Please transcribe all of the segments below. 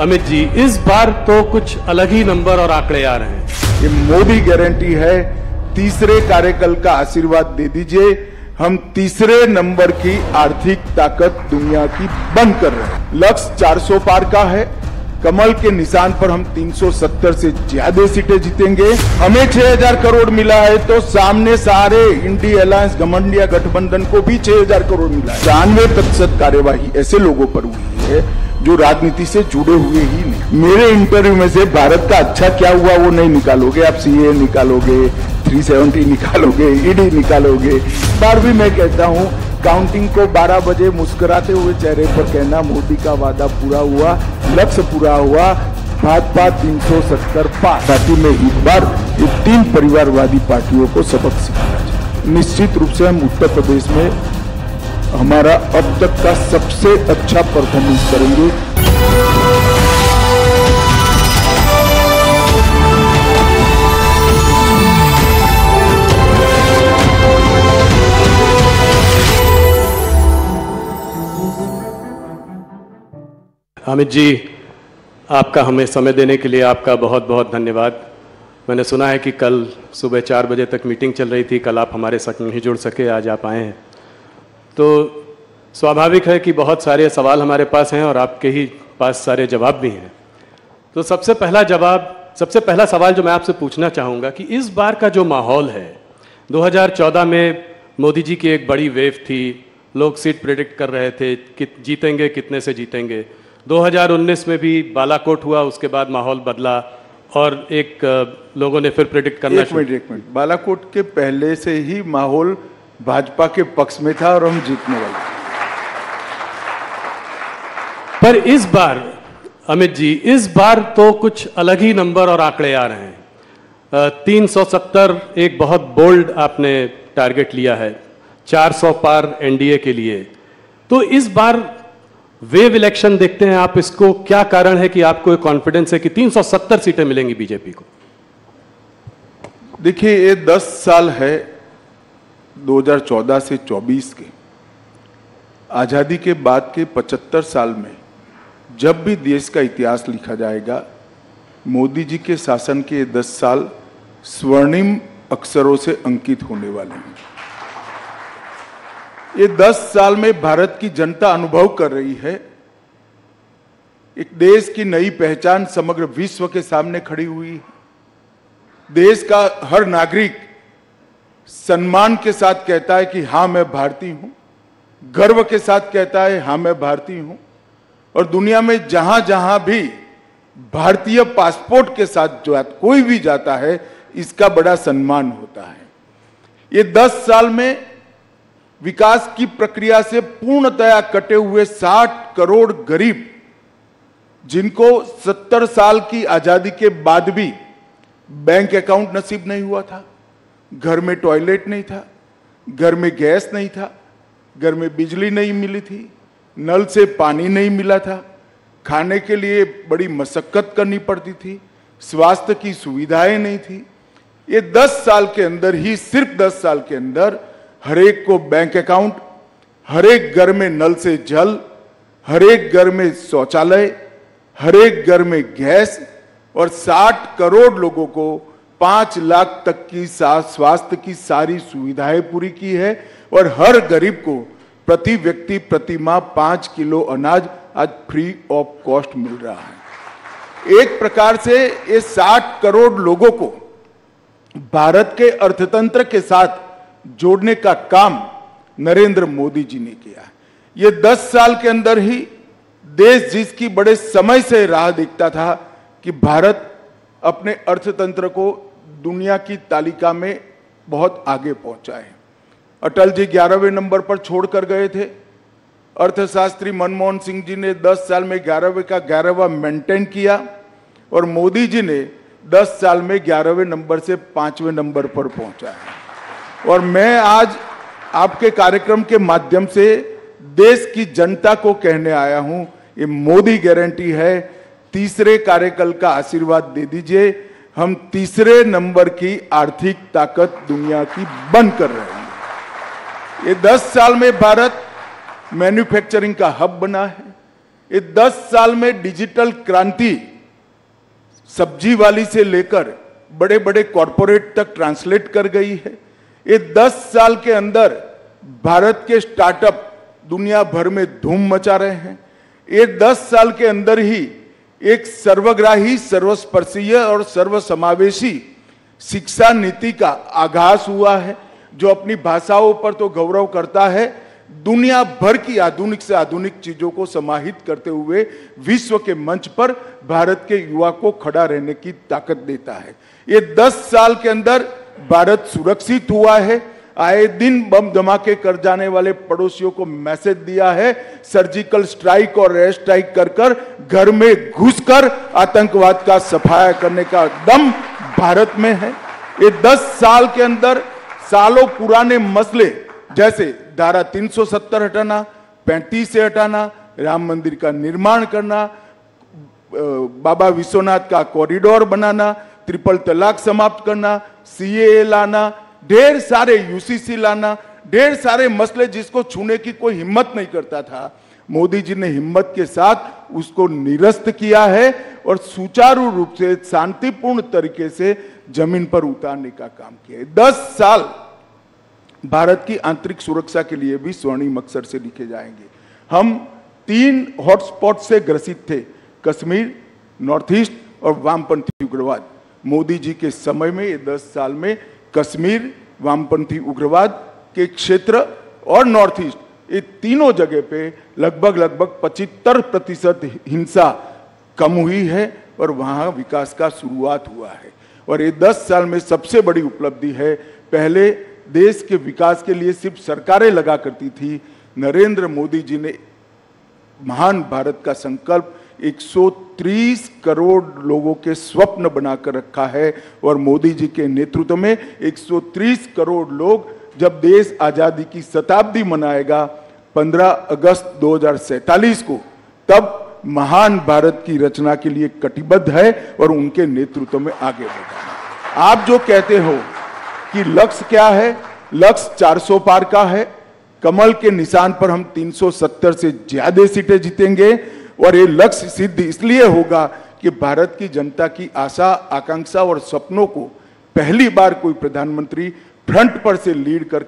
अमित जी, इस बार तो कुछ अलग ही नंबर और आंकड़े आ रहे हैं। ये मोदी गारंटी है, तीसरे कार्यकाल का आशीर्वाद दे दीजिए। हम तीसरे नंबर की आर्थिक ताकत दुनिया की बंद कर रहे हैं। लक्ष्य 400 पार का है। कमल के निशान पर हम 370 से ज्यादा सीटें जीतेंगे। हमें 6000 करोड़ मिला है तो सामने सारे इंडिया अलायंस घमंडिया गठबंधन को भी 6000 करोड़ मिला है। 93% कार्यवाही ऐसे लोगों पर हुई है जो राजनीति से जुड़े हुए ही नहीं। मेरे इंटरव्यू में से भारत का अच्छा क्या हुआ वो नहीं निकालोगे आप। सीए निकालोगे, 370 निकालोगे, ईडी निकालोगे। बार भी मैं कहता हूँ, काउंटिंग को 12 बजे मुस्कुराते हुए चेहरे पर कहना मोदी का वादा पूरा हुआ, लक्ष्य पूरा हुआ, भाजपा 370 पार। साथ ही में इस बार ये 3 परिवारवादी पार्टियों को सबक सिखाना चाहिए। निश्चित रूप से हम उत्तर प्रदेश में हमारा अब तक का सबसे अच्छा परफॉर्मेंस करेंगे। अमित जी, आपका हमें समय देने के लिए आपका बहुत बहुत धन्यवाद। मैंने सुना है कि कल सुबह 4 बजे तक मीटिंग चल रही थी, कल आप हमारे साथ नहीं जुड़ सके, आज आप आए हैं। तो स्वाभाविक है कि बहुत सारे सवाल हमारे पास हैं और आपके ही पास सारे जवाब भी हैं। तो सबसे पहला सवाल जो मैं आपसे पूछना चाहूँगा कि इस बार का जो माहौल है, 2014 में मोदी जी की एक बड़ी वेव थी, लोग सीट प्रेडिक्ट कर रहे थे कि जीतेंगे, कितने से जीतेंगे। 2019 में भी बालाकोट हुआ, उसके बाद माहौल बदला और लोगों ने फिर प्रेडिक्ट करना एक मिनट, बालाकोट के पहले से ही माहौल भाजपा के पक्ष में था और हम जीतने वाले। पर इस बार अमित जी, इस बार तो कुछ अलग ही नंबर और आंकड़े आ रहे हैं। 370 एक बहुत बोल्ड आपने टारगेट लिया है, 400 पार एनडीए के लिए। तो इस बार वेव इलेक्शन देखते हैं आप, इसको क्या कारण है कि आपको कॉन्फिडेंस है कि 370 सीटें मिलेंगी बीजेपी को? देखिए, ये 10 साल है 2014 से 24 के। आजादी के बाद के 75 साल में जब भी देश का इतिहास लिखा जाएगा, मोदी जी के शासन के 10 साल स्वर्णिम अक्षरों से अंकित होने वाले हैं। ये 10 साल में भारत की जनता अनुभव कर रही है, एक देश की नई पहचान समग्र विश्व के सामने खड़ी हुई है। देश का हर नागरिक सम्मान के साथ कहता है कि हाँ मैं भारतीय हूं, गर्व के साथ कहता है हाँ मैं भारतीय हूं। और दुनिया में जहां जहां भी भारतीय पासपोर्ट के साथ जो कोई भी जाता है, इसका बड़ा सम्मान होता है। ये 10 साल में विकास की प्रक्रिया से पूर्णतया कटे हुए 60 करोड़ गरीब, जिनको 70 साल की आजादी के बाद भी बैंक अकाउंट नसीब नहीं हुआ था, घर में टॉयलेट नहीं था, घर में गैस नहीं था, घर में बिजली नहीं मिली थी, नल से पानी नहीं मिला था, खाने के लिए बड़ी मशक्कत करनी पड़ती थी, स्वास्थ्य की सुविधाएं नहीं थी। ये 10 साल के अंदर ही, सिर्फ 10 साल के अंदर हर एक को बैंक अकाउंट, हर एक घर में नल से जल, हर एक घर में शौचालय, हर एक घर में गैस और 60 करोड़ लोगों को 5 लाख तक की स्वास्थ्य की सारी सुविधाएं पूरी की है। और हर गरीब को प्रति व्यक्ति प्रति माह 5 किलो अनाज आज फ्री ऑफ कॉस्ट मिल रहा है। एक प्रकार से ये 60 करोड़ लोगों को भारत के अर्थतंत्र के साथ जोड़ने का काम नरेंद्र मोदी जी ने किया। ये 10 साल के अंदर ही देश जिसकी बड़े समय से राह देखता था कि भारत अपने अर्थतंत्र को दुनिया की तालिका में बहुत आगे पहुंचा है। अटल जी 11वें नंबर पर छोड़कर गए थे। अर्थशास्त्री मनमोहन सिंह जी ने 10 साल में 11वें का 11वां मेंटेन किया और मोदी जी ने 10 साल में 11वें नंबर से 5वें नंबर पर पहुंचा है। और मैं आज आपके कार्यक्रम के माध्यम से देश की जनता को कहने आया हूं, ये मोदी गारंटी है, तीसरे कार्यकाल का आशीर्वाद दे दीजिए। हम तीसरे नंबर की आर्थिक ताकत दुनिया की बंद कर रहे हैं। ये 10 साल में भारत मैन्युफैक्चरिंग का हब बना है, ये 10 साल में डिजिटल क्रांति सब्जी वाली से लेकर बड़े बड़े कॉरपोरेट तक ट्रांसलेट कर गई है। ये 10 साल के अंदर भारत के स्टार्टअप दुनिया भर में धूम मचा रहे हैं। ये 10 साल के अंदर ही एक सर्वग्राही, सर्वस्पर्शीय और सर्वसमावेशी शिक्षा नीति का आगाज हुआ है, जो अपनी भाषाओं पर तो गौरव करता है, दुनिया भर की आधुनिक से आधुनिक चीजों को समाहित करते हुए विश्व के मंच पर भारत के युवा को खड़ा रहने की ताकत देता है। ये 10 साल के अंदर भारत सुरक्षित हुआ है। आए दिन बम धमाके कर जाने वाले पड़ोसियों को मैसेज दिया है, सर्जिकल स्ट्राइक और एयर स्ट्राइक कर घर में घुसकर आतंकवाद का सफाया करने का दम भारत में है। ये 10 साल के अंदर सालों पुराने मसले जैसे धारा 370 हटाना, 35 से हटाना, राम मंदिर का निर्माण करना, बाबा विश्वनाथ का कॉरिडोर बनाना, ट्रिपल तलाक समाप्त करना, सीएए लाना, ढेर सारे यूसीसी लाना, ढेर सारे मसले जिसको छूने की कोई हिम्मत नहीं करता था, मोदी जी ने हिम्मत के साथ उसको निरस्त किया है और सुचारू रूप से शांतिपूर्ण तरीके से जमीन पर उतारने का काम किया है। 10 साल भारत की आंतरिक सुरक्षा के लिए भी स्वर्णिम अक्षर से लिखे जाएंगे। हम 3 हॉटस्पॉट से ग्रसित थे, कश्मीर, नॉर्थ ईस्ट और वामपंथी उग्रवाद। मोदी जी के समय में ये 10 साल में कश्मीर, वामपंथी उग्रवाद के क्षेत्र और नॉर्थ ईस्ट, ये तीनों जगह पे लगभग 75% हिंसा कम हुई है और वहां विकास का शुरुआत हुआ है। और ये 10 साल में सबसे बड़ी उपलब्धि है, पहले देश के विकास के लिए सिर्फ सरकारें लगा करती थी, नरेंद्र मोदी जी ने महान भारत का संकल्प 130 करोड़ लोगों के स्वप्न बनाकर रखा है और मोदी जी के नेतृत्व में 130 करोड़ लोग जब देश आजादी की शताब्दी मनाएगा 15 अगस्त 2047 को, तब महान भारत की रचना के लिए कटिबद्ध है और उनके नेतृत्व में आगे बढ़ा। आप जो कहते हो कि लक्ष्य क्या है, लक्ष्य 400 पार का है। कमल के निशान पर हम 370 से ज्यादा सीटें जीतेंगे और ये लक्ष्य सिद्ध इसलिए होगा कि भारत की जनता की आशा, आकांक्षा और सपनों को पहली बार कोई प्रधानमंत्री फ्रंट पर से लीड कर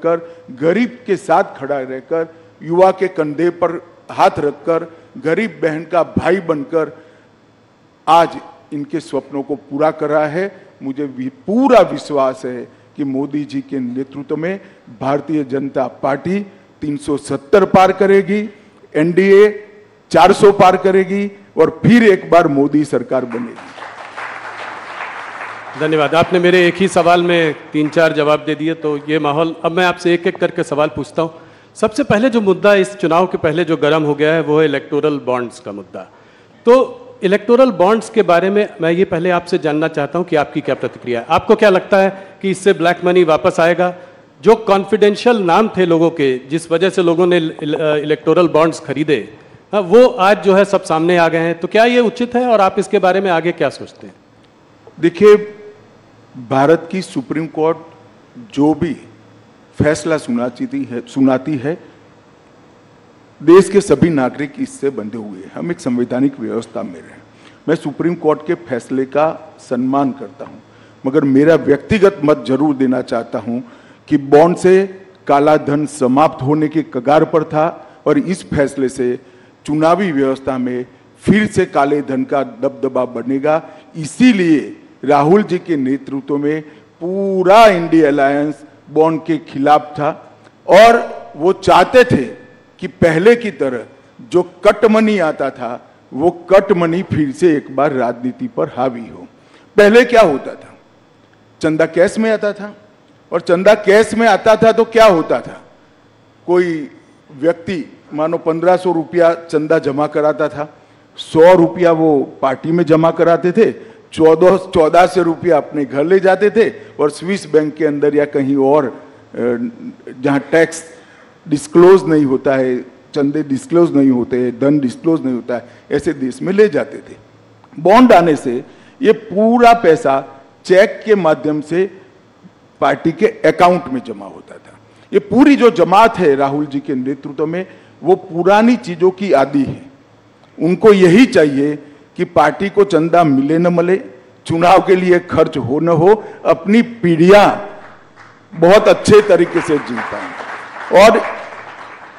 गरीब के साथ खड़ा रहकर, युवा के कंधे पर हाथ रखकर, गरीब बहन का भाई बनकर आज इनके स्वप्नों को पूरा कर रहा है। मुझे भी पूरा विश्वास है कि मोदी जी के नेतृत्व में भारतीय जनता पार्टी 370 पार करेगी, एनडीए 400 पार करेगी और फिर एक बार मोदी सरकार बनेगी। धन्यवाद। आपने मेरे एक ही सवाल में 3-4 जवाब दे दिए, तो ये माहौल, अब मैं आपसे एक एक करके सवाल पूछता हूँ। सबसे पहले जो मुद्दा इस चुनाव के पहले जो गर्म हो गया है वो है इलेक्टोरल बॉन्ड्स का मुद्दा। तो इलेक्टोरल बॉन्ड्स के बारे में मैं ये पहले आपसे जानना चाहता हूं कि आपकी क्या प्रतिक्रिया है। आपको क्या लगता है कि इससे ब्लैक मनी वापस आएगा? जो कॉन्फिडेंशियल नाम थे लोगों के, जिस वजह से लोगों ने इलेक्टोरल बॉन्ड्स खरीदे, वो आज जो है सब सामने आ गए हैं। तो क्या ये उचित है और आप इसके बारे में आगे क्या सोचते हैं? देखिए, भारत की सुप्रीम कोर्ट जो भी फैसला सुनाती है, देश के सभी नागरिक इससे बंधे हुए हैं। हम एक संवैधानिक व्यवस्था में रहे। मैं सुप्रीम कोर्ट के फैसले का सम्मान करता हूं, मगर मेरा व्यक्तिगत मत जरूर देना चाहता हूं कि बॉन्ड से काला धन समाप्त होने के कगार पर था और इस फैसले से चुनावी व्यवस्था में फिर से काले धन का दबदबा बढ़ेगा। इसीलिए राहुल जी के नेतृत्व में पूरा इंडिया अलायंस बॉन्ड के खिलाफ था और वो चाहते थे कि पहले की तरह जो कट मनी आता था वो कट मनी फिर से एक बार राजनीति पर हावी हो। पहले क्या होता था, चंदा कैश में आता था और चंदा कैश में आता था तो क्या होता था, कोई व्यक्ति मानो 1500 रुपया चंदा जमा कराता था, 100 रुपया वो पार्टी में जमा कराते थे, 1400 रुपया अपने घर ले जाते थे और स्विस बैंक के अंदर या कहीं और जहां टैक्स डिस्क्लोज नहीं होता है, चंदे डिस्क्लोज नहीं होते हैं, धन डिस्क्लोज नहीं होता है, ऐसे देश में ले जाते थे। बॉन्ड आने से ये पूरा पैसा चेक के माध्यम से पार्टी के अकाउंट में जमा होता था। ये पूरी जो जमात है राहुल जी के नेतृत्व में, वो पुरानी चीजों की आदी है। उनको यही चाहिए कि पार्टी को चंदा मिले न मिले, चुनाव के लिए खर्च हो न हो, अपनी पीढ़ियां बहुत अच्छे तरीके से जी पाएं। और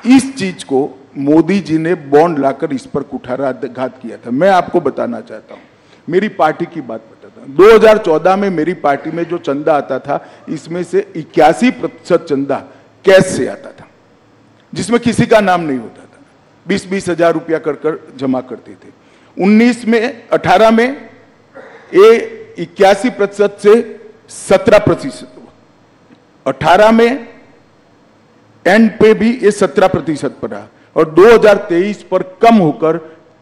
इस चीज को मोदी जी ने बॉन्ड लाकर इस पर कुठाराघात किया था। मैं आपको बताना चाहता हूं, मेरी पार्टी की बात बताता हूं। 2014 में मेरी पार्टी में जो चंदा आता था, इसमें से 81% चंदा कैश से आता था, जिसमें किसी का नाम नहीं होता था। 20-20 हजार रुपया कर जमा करते थे। 18 में ये 81% से 17% हुआ। 18 में एंड पे भी ये 17% पर रहा और 2023 पर कम होकर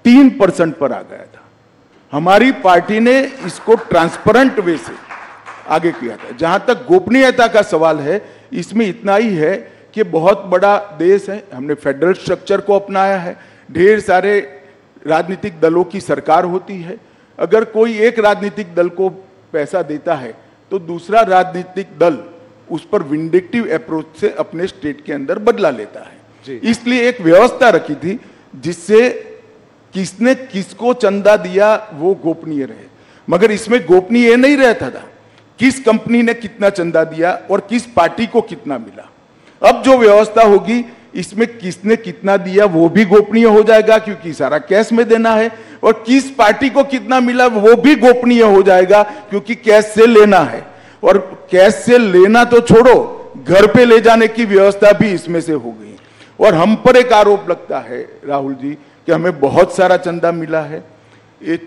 3% पर आ गया था। हमारी पार्टी ने इसको ट्रांसपेरेंट वे से आगे किया था। जहां तक गोपनीयता का सवाल है, इसमें इतना ही है कि बहुत बड़ा देश है, हमने फेडरल स्ट्रक्चर को अपनाया है, ढेर सारे राजनीतिक दलों की सरकार होती है। अगर कोई एक राजनीतिक दल को पैसा देता है तो दूसरा राजनीतिक दल उस पर विंडिक्टिव अप्रोच से अपने स्टेट के अंदर बदला लेता है। इसलिए एक व्यवस्था रखी थी जिससे किसने किसको चंदा दिया वो गोपनीय रहे। मगर इसमें गोपनीय नहीं रहता था किस कंपनी ने कितना चंदा दिया और किस पार्टी को कितना मिला। अब जो व्यवस्था होगी इसमें किसने कितना दिया वो भी गोपनीय हो जाएगा, क्योंकि सारा कैश में देना है, और किस पार्टी को कितना मिला वो भी गोपनीय हो जाएगा, क्योंकि कैश से लेना है। और कैश से लेना तो छोड़ो, घर पे ले जाने की व्यवस्था भी इसमें से हो गई। और हम पर एक आरोप लगता है राहुल जी कि हमें बहुत सारा चंदा मिला है, ये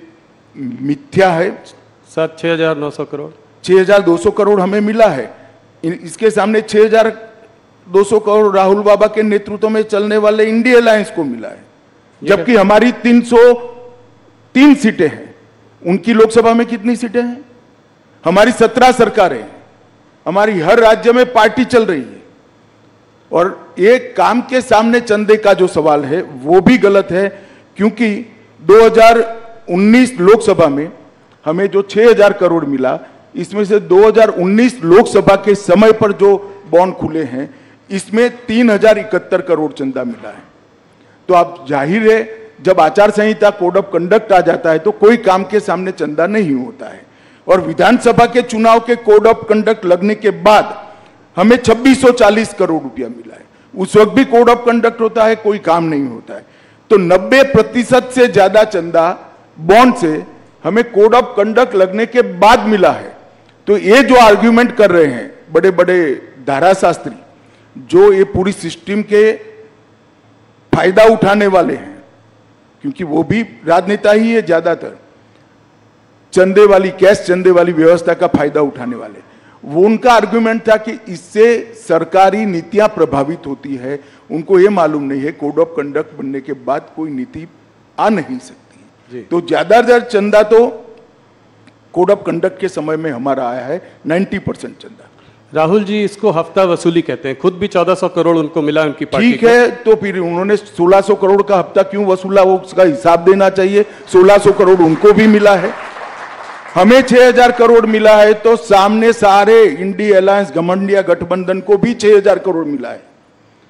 मिथ्या है। 6,900 करोड़ 6,200 करोड़ हमें मिला है। इसके सामने 6,200 करोड़ राहुल बाबा के नेतृत्व में चलने वाले इंडिया अलायंस को मिला है, जबकि हमारी 303 सीटें हैं। उनकी लोकसभा में कितनी सीटें हैं? हमारी 17 सरकारें हैं, हमारी हर राज्य में पार्टी चल रही है। और एक काम के सामने चंदे का जो सवाल है वो भी गलत है, क्योंकि 2019 लोकसभा में हमें जो 6,000 करोड़ मिला, इसमें से 2019 लोकसभा के समय पर जो बॉन्ड खुले हैं इसमें 3,071 करोड़ चंदा मिला है। तो आप जाहिर है जब आचार संहिता कोड ऑफ कंडक्ट आ जाता है तो कोई काम के सामने चंदा नहीं होता है। और विधानसभा के चुनाव के कोड ऑफ कंडक्ट लगने के बाद हमें 2640 करोड़ रुपया मिला है। उस वक्त भी कोड ऑफ कंडक्ट होता है, कोई काम नहीं होता है। तो 90% से ज्यादा चंदा बॉन्ड से हमें कोड ऑफ कंडक्ट लगने के बाद मिला है। तो ये जो आर्ग्यूमेंट कर रहे हैं बड़े बड़े धाराशास्त्री, जो ये पूरी सिस्टम के फायदा उठाने वाले हैं, क्योंकि वो भी राजनेता ही है ज्यादातर, चंदे वाली कैश चंदे वाली व्यवस्था का फायदा उठाने वाले, वो उनका आर्गुमेंट था कि इससे सरकारी नीतियां प्रभावित होती है। उनको ये मालूम नहीं है कोड ऑफ कंडक्ट बनने के बाद कोई नीति आ नहीं सकती। तो ज्यादा चंदा तो कोड ऑफ कंडक्ट के समय में हमारा आया है 90% चंदा। राहुल जी, इसको हफ्ता वसूली कहते हैं। खुद भी 1400 करोड़ उनको मिला उनकी पार्टी। ठीक है, तो फिर उन्होंने 1600 करोड़ का हफ्ता क्यों वसूला, वो उसका हिसाब देना चाहिए। 1600 करोड़ उनको भी मिला है, हमें 6,000 करोड़ मिला है, तो सामने सारे इंडिया अलायंस घमंडिया गठबंधन को भी 6,000 करोड़ मिला है,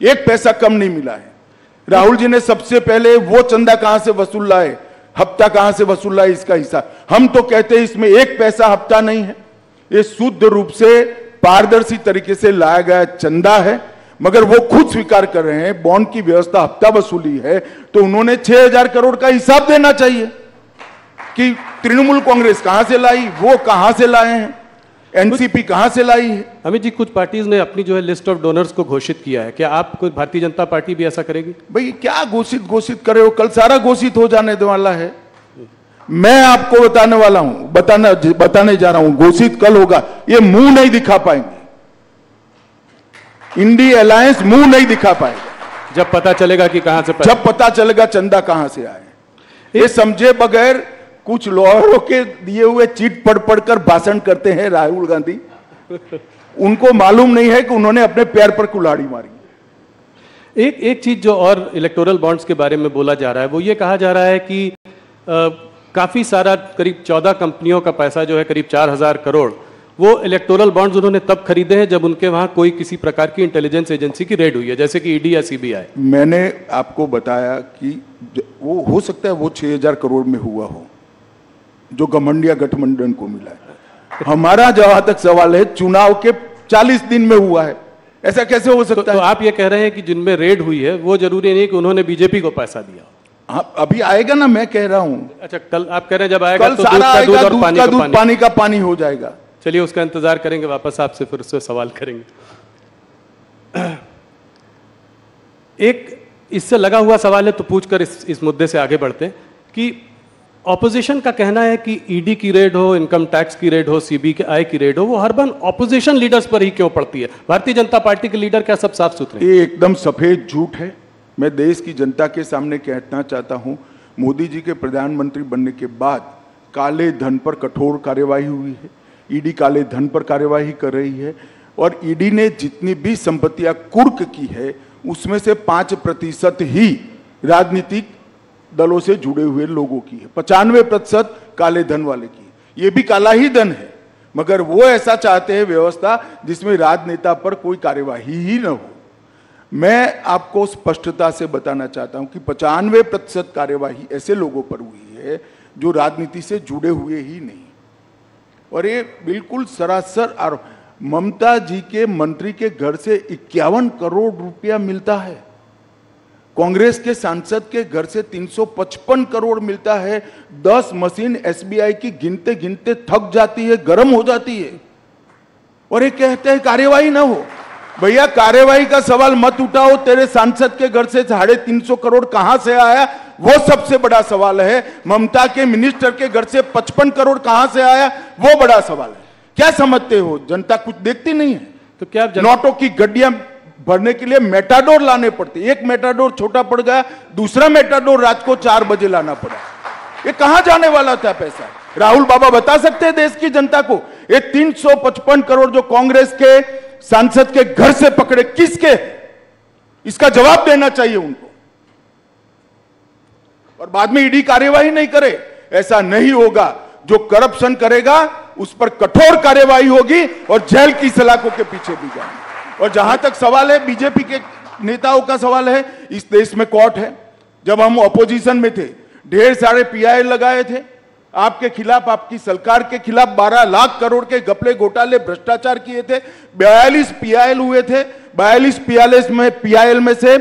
एक पैसा कम नहीं मिला है। राहुल जी ने सबसे पहले वो चंदा कहां से वसूल लाए, हफ्ता कहां से वसूल लाए, इसका हिसाब। हम तो कहते हैं इसमें एक पैसा हफ्ता नहीं है, ये शुद्ध रूप से पारदर्शी तरीके से लाया गया चंदा है। मगर वो खुद स्वीकार कर रहे हैं बॉन्ड की व्यवस्था हफ्ता वसूली है, तो उन्होंने 6,000 करोड़ का हिसाब देना चाहिए कि तृणमूल कांग्रेस कहां से लाई, वो कहां से लाए हैं, एनसीपी कहां से लाई है। अमित जी, कुछ पार्टीज ने अपनी जो है लिस्ट ऑफ डोनर्स को घोषित किया है, क्या आप कोई भारतीय जनता पार्टी भी ऐसा करेगी? भाई क्या घोषित करे हो, कल सारा घोषित हो जाने वाला है। मैं आपको बताने वाला हूं, बताने जा रहा हूं, घोषित कल होगा। ये मुंह नहीं दिखा पाएंगे, इंडिया अलायंस मुंह नहीं दिखा पाएगा। जब पता चलेगा कि कहां से, जब पता चलेगा चंदा कहां से आए। ये समझे बगैर कुछ लॉयरों के दिए हुए चीट पढ़ पढ़कर भाषण करते हैं राहुल गांधी। उनको मालूम नहीं है कि उन्होंने अपने पैर पर कुल्हाड़ी मारी। एक चीज जो और इलेक्टोरल बॉन्ड्स के बारे में बोला जा रहा है, वो ये कहा जा रहा है कि काफी सारा करीब 14 कंपनियों का पैसा जो है करीब 4,000 करोड़, वो इलेक्टोरल बॉन्ड्स उन्होंने तब खरीदे हैं जब उनके वहां कोई किसी प्रकार की इंटेलिजेंस एजेंसी की रेड हुई है, जैसे कि ईडी या सीबीआई। मैंने आपको बताया कि वो हो सकता है वो 6,000 करोड़ में हुआ हो जो घमंडिया गठबंधन को मिला है। हमारा जहां तक सवाल है, चुनाव के 40 दिन में हुआ है, ऐसा कैसे हो सकता है? तो आप ये कह रहे हैं कि जिनमें रेड हुई है वो जरूरी नहीं कि उन्होंने बीजेपी को पैसा दिया। हाँ, अभी आएगा ना, मैं कह रहा हूं। अच्छा, कल आप कह रहे हैं जब आएगा कल तो सारा दूध का दूध आएगा, और पानी का पानी। पानी का पानी हो जाएगा। चलिए उसका इंतजार करेंगे, वापस आपसे फिर उससे सवाल करेंगे। एक इससे लगा हुआ सवाल है तो पूछकर इस मुद्दे से आगे बढ़ते हैं कि ऑपोजिशन का कहना है कि ईडी की रेड हो, इनकम टैक्स की रेड हो, सीबीआई की रेड हो, वो हर बार ऑपोजिशन लीडर्स पर ही क्यों पड़ती है? भारतीय जनता पार्टी के लीडर क्या सब साफ सुथरे? ये एकदम सफेद झूठ है। मैं देश की जनता के सामने कहना चाहता हूं, मोदी जी के प्रधानमंत्री बनने के बाद काले धन पर कठोर कार्यवाही हुई है। ईडी काले धन पर कार्यवाही कर रही है और ईडी ने जितनी भी संपत्तियां कुर्क की है उसमें से 5% ही राजनीतिक दलों से जुड़े हुए लोगों की है। 95% काले धन वाले की है। ये भी काला ही धन है, मगर वो ऐसा चाहते हैं व्यवस्था जिसमें राजनेता पर कोई कार्यवाही ही न हो। मैं आपको स्पष्टता से बताना चाहता हूं कि 95% कार्यवाही ऐसे लोगों पर हुई है जो राजनीति से जुड़े हुए ही नहीं, और ये बिल्कुल सरासर आरोप। ममता जी के मंत्री के घर से 51 करोड़ रुपया मिलता है, कांग्रेस के सांसद के घर से 355 करोड़ मिलता है। 10 मशीन एसबीआई की गिनते गिनते थक जाती है, गर्म हो जाती है, और ये कहते हैं कार्यवाही ना हो। भैया, कार्यवाही का सवाल मत उठाओ। तेरे सांसद के घर से 350 करोड़ कहां से आया, वो सबसे बड़ा सवाल है। ममता के मिनिस्टर के घर से 55 करोड़ कहां से आया, वो बड़ा सवाल है। क्या समझते हो, जनता कुछ देखती नहीं है? तो क्या नोटों की गड्डियां भरने के लिए मेटाडोर लाने पड़ते, एक मेटाडोर छोटा पड़ गया, दूसरा मेटाडोर रात को 4 बजे लाना पड़ा। ये कहां जाने वाला था पैसा? राहुल बाबा बता सकते हैं देश की जनता को? ये 355 करोड़ जो कांग्रेस के सांसद के घर से पकड़े किसके, इसका जवाब देना चाहिए उनको। और बाद में ईडी कार्यवाही नहीं करे, ऐसा नहीं होगा। जो करप्शन करेगा उस पर कठोर कार्यवाही होगी और जेल की सलाखों के पीछे भी जाएंगे। और जहां तक सवाल है बीजेपी के नेताओं का सवाल है, इस देश में कोर्ट है। जब हम ऑपोजिशन में थे, ढेर सारे पीआई लगाए थे आपके खिलाफ, आपकी सरकार के खिलाफ। 12 लाख करोड़ के घपले घोटाले भ्रष्टाचार किए थे। 42 पीआईएल हुए थे। 42 पीआईएल में से